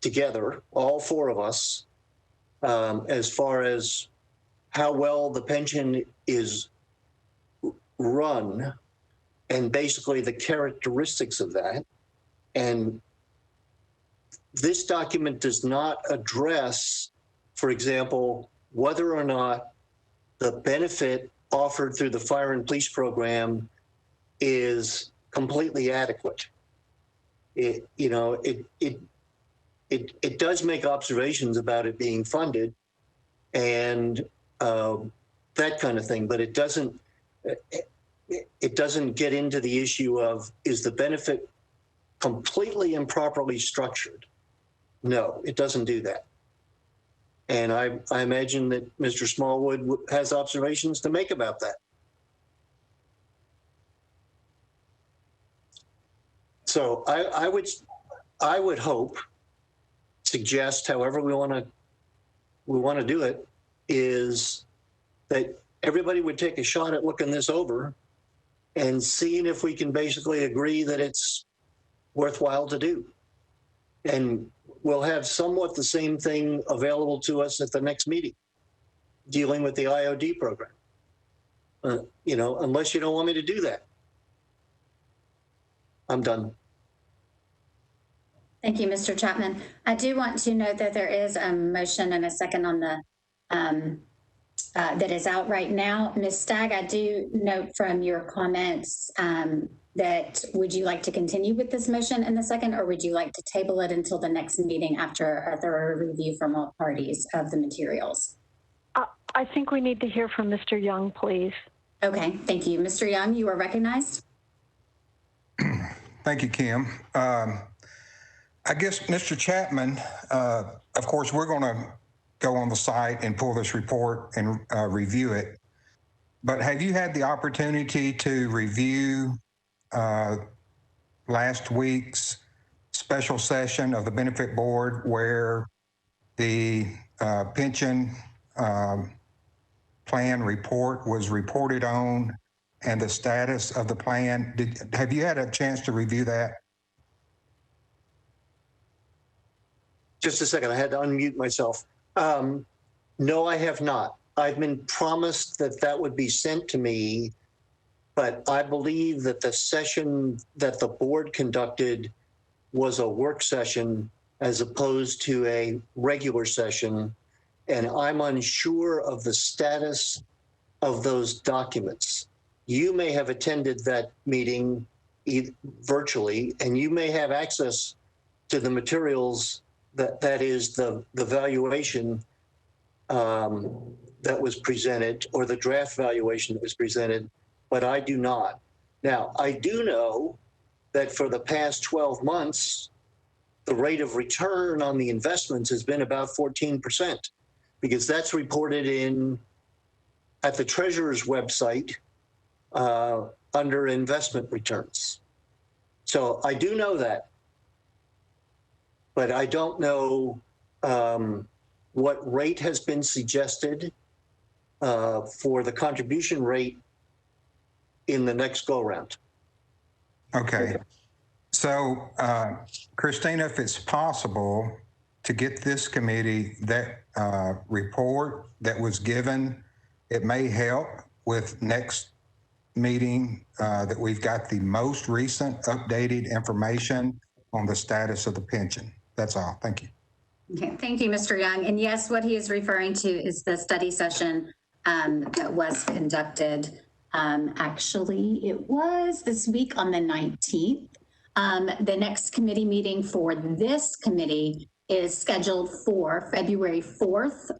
together, all four of us, as far as how well the pension is run and basically the characteristics of that. And this document does not address, for example, whether or not the benefit offered through the fire and police program is completely adequate. It does make observations about it being funded and that kind of thing, but it doesn't get into the issue of, is the benefit completely improperly structured? No, it doesn't do that. And I imagine that Mr. Smallwood has observations to make about that. So I would hope, suggest, however we want to do it, is that everybody would take a shot at looking this over and seeing if we can basically agree that it's worthwhile to do. And we'll have somewhat the same thing available to us at the next meeting, dealing with the IOD program. Unless you don't want me to do that. I'm done. Thank you, Mr. Chapman. I do want to note that there is a motion and a second on the that is out right now. Ms. Stagg, I do note from your comments that would you like to continue with this motion in the second, or would you like to table it until the next meeting after a thorough review from all parties of the materials? I think we need to hear from Mr. Young, please. Okay, thank you. Mr. Young, you are recognized. Thank you, Kim. I guess, Mr. Chapman, of course, we're going to go on the site and pull this report and review it. But have you had the opportunity to review last week's special session of the benefit board where the pension plan report was reported on and the status of the plan? Have you had a chance to review that? Just a second, I had to unmute myself. No, I have not. I've been promised that that would be sent to me, but I believe that the session that the board conducted was a work session as opposed to a regular session, and I'm unsure of the status of those documents. You may have attended that meeting virtually, and you may have access to the materials that is the valuation that was presented, or the draft valuation that was presented, but I do not. Now, I do know that for the past 12 months, the rate of return on the investments has been about 14%, because that's reported at the Treasurer's website under investment returns. So I do know that, but I don't know what rate has been suggested for the contribution rate in the next go round. Okay. So, Christina, if it's possible to get this committee that report that was given, it may help with next meeting that we've got the most recent updated information on the status of the pension. That's all. Thank you. Okay, thank you, Mr. Young. And yes, what he is referring to is the study session that was conducted. Actually, it was this week on the 19th. The next committee meeting for this committee is scheduled for February 4th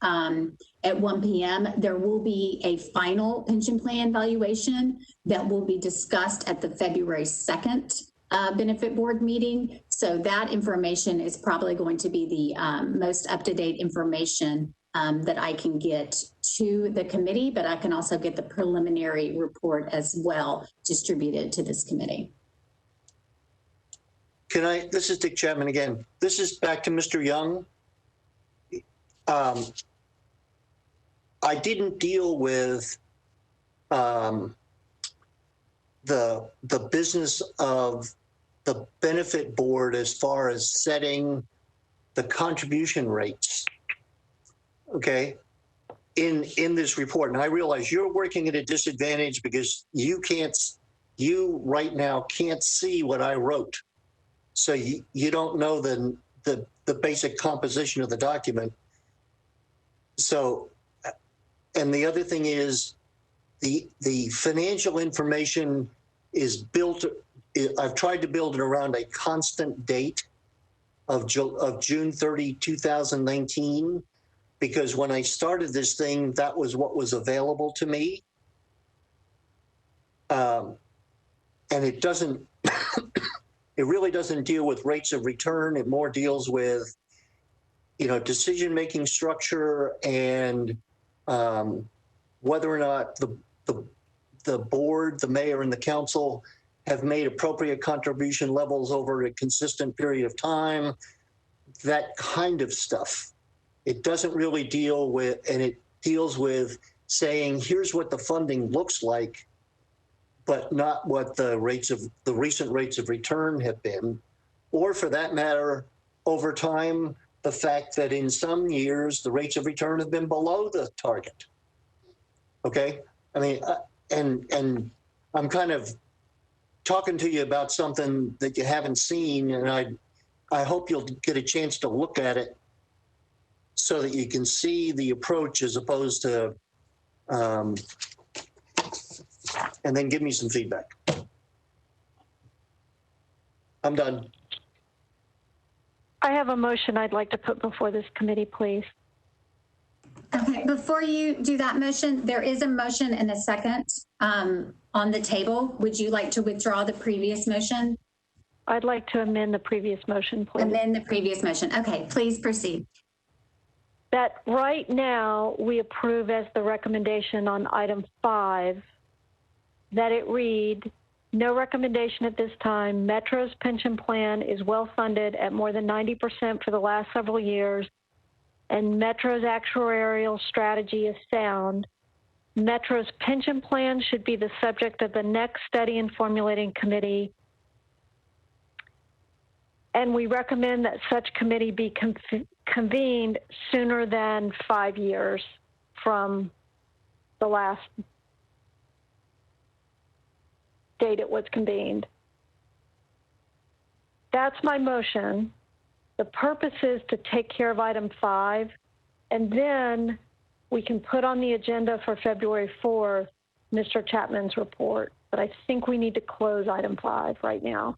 at 1 p.m. There will be a final pension plan valuation that will be discussed at the February 2nd benefit board meeting. So that information is probably going to be the most up-to-date information that I can get to the committee, but I can also get the preliminary report as well distributed to this committee. This is Dick Chapman again. This is back to Mr. Young. I didn't deal with the business of the benefit board as far as setting the contribution rates. Okay, in this report, and I realize you're working at a disadvantage because you right now can't see what I wrote, so you don't know the basic composition of the document. So, and the other thing is, the financial information is built. I've tried to build it around a constant date of June 30, 2019. Because when I started this thing, that was what was available to me. And it doesn't, it really doesn't deal with rates of return. It more deals with, decision-making structure and whether or not the board, the mayor, and the council have made appropriate contribution levels over a consistent period of time, that kind of stuff. It doesn't really deal with, and it deals with saying, here's what the funding looks like, but not what the recent rates of return have been, or for that matter, over time, the fact that in some years, the rates of return have been below the target. Okay, I mean, and I'm kind of talking to you about something that you haven't seen, and I hope you'll get a chance to look at it so that you can see the approach as opposed to, and then give me some feedback. I'm done. I have a motion I'd like to put before this committee, please. Okay, before you do that motion, there is a motion and a second on the table. Would you like to withdraw the previous motion? I'd like to amend the previous motion, please. Amend the previous motion. Okay, please proceed. That right now we approve as the recommendation on item 5, that it read, no recommendation at this time. Metro's pension plan is well funded at more than 90% for the last several years, and Metro's actuarial strategy is sound. Metro's pension plan should be the subject of the next Study and Formulating Committee, and we recommend that such committee be convened sooner than 5 years from the last date it was convened. That's my motion. The purpose is to take care of item 5, and then we can put on the agenda for February 4th Mr. Chapman's report. But I think we need to close item 5 right now.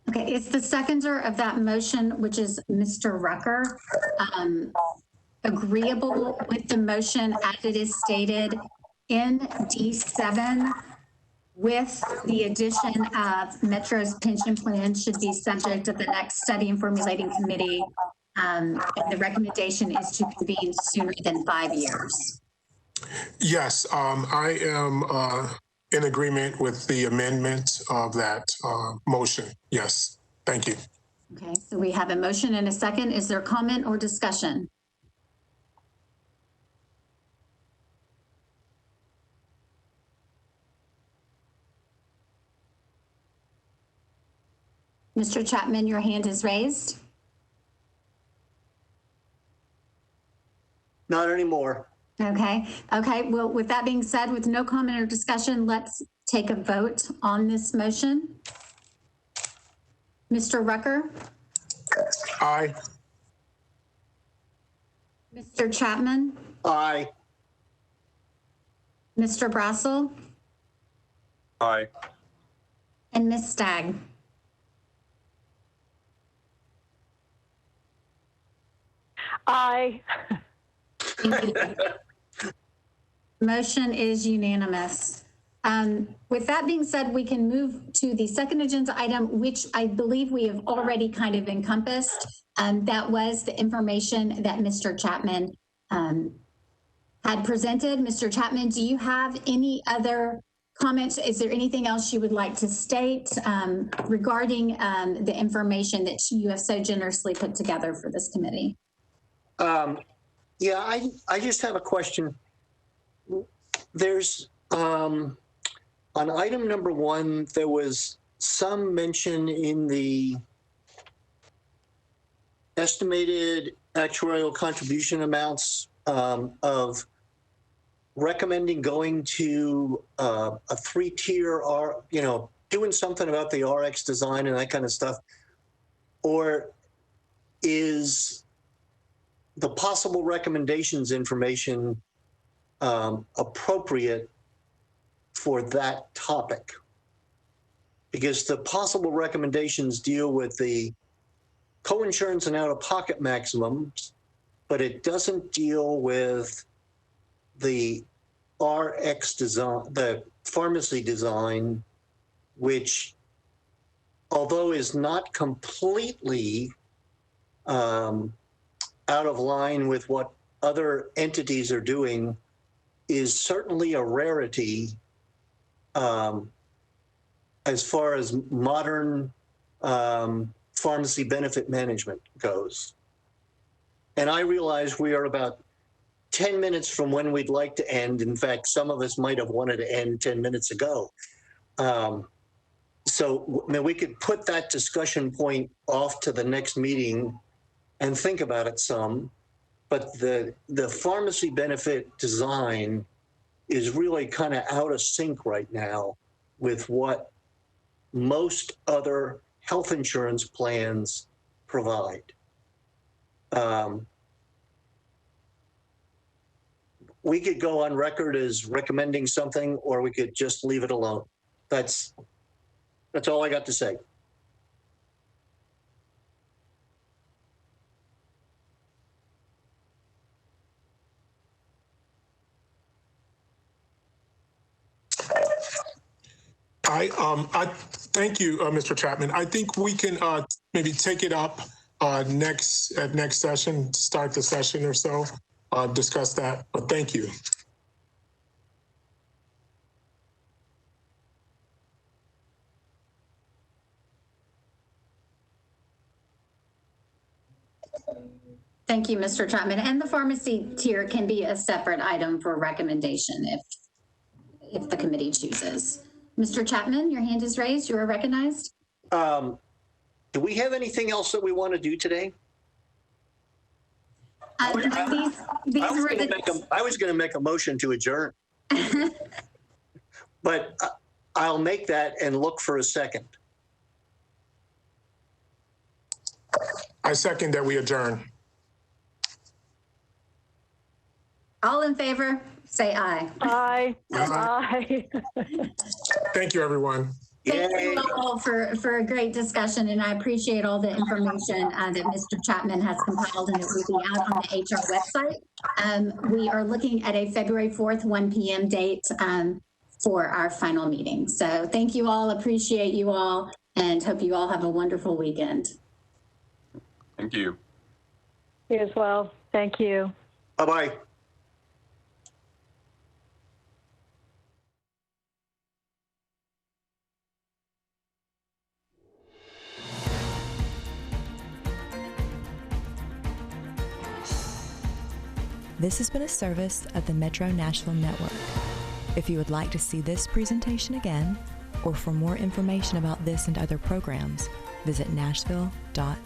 Okay, is the seconder of that motion, which is Mr. Rucker, agreeable with the motion as it is stated in D7 with the addition of Metro's pension plan should be subject of the next Study and Formulating Committee, and the recommendation is to convene sooner than 5 years? Yes, I am in agreement with the amendment of that motion. Yes, thank you. Okay, so we have a motion and a second. Is there comment or discussion? Mr. Chapman, your hand is raised. Not anymore. Okay. Well, with that being said, with no comment or discussion, let's take a vote on this motion. Mr. Rucker? Aye. Mr. Chapman? Aye. Mr. Brassel? Aye. And Ms. Stagg? Aye. Thank you. Motion is unanimous. With that being said, we can move to the second agenda item, which I believe we have already kind of encompassed. That was the information that Mr. Chapman had presented. Mr. Chapman, do you have any other comments? Is there anything else you would like to state regarding the information that you have so generously put together for this committee? Yeah, I just have a question. There's, on item number 1, there was some mention in the estimated actuarial contribution amounts of recommending going to a 3-tier, doing something about the RX design and that kind of stuff. Or is the possible recommendations information appropriate for that topic? Because the possible recommendations deal with the co-insurance and out-of-pocket maximums, but it doesn't deal with the RX design, the pharmacy design, which, although is not completely out of line with what other entities are doing, is certainly a rarity as far as modern pharmacy benefit management goes. And I realize we are about 10 minutes from when we'd like to end. In fact, some of us might have wanted to end 10 minutes ago. So I mean, we could put that discussion point off to the next meeting and think about it some. But the pharmacy benefit design is really kind of out of sync right now with what most other health insurance plans provide. We could go on record as recommending something, or we could just leave it alone. That's all I got to say. I thank you, Mr. Chapman. I think we can maybe take it up next session, start the session or so, discuss that. But thank you. Thank you, Mr. Chapman. And the pharmacy tier can be a separate item for recommendation if the committee chooses. Mr. Chapman, your hand is raised. You are recognized. Do we have anything else that we want to do today? I was going to make a motion to adjourn, but I'll make that and look for a second. I second that we adjourn. All in favor, say aye. Aye. Aye. Thank you, everyone. Thank you all for a great discussion, and I appreciate all the information that Mr. Chapman has compiled, and it will be out on the HR website. We are looking at a February 4th, 1 p.m. date for our final meeting. So thank you all, appreciate you all, and hope you all have a wonderful weekend. Thank you. You as well. Thank you. Bye-bye. This has been a service of the Metro Nashville Network. If you would like to see this presentation again, or for more information about this and other programs, visit nashville.gov.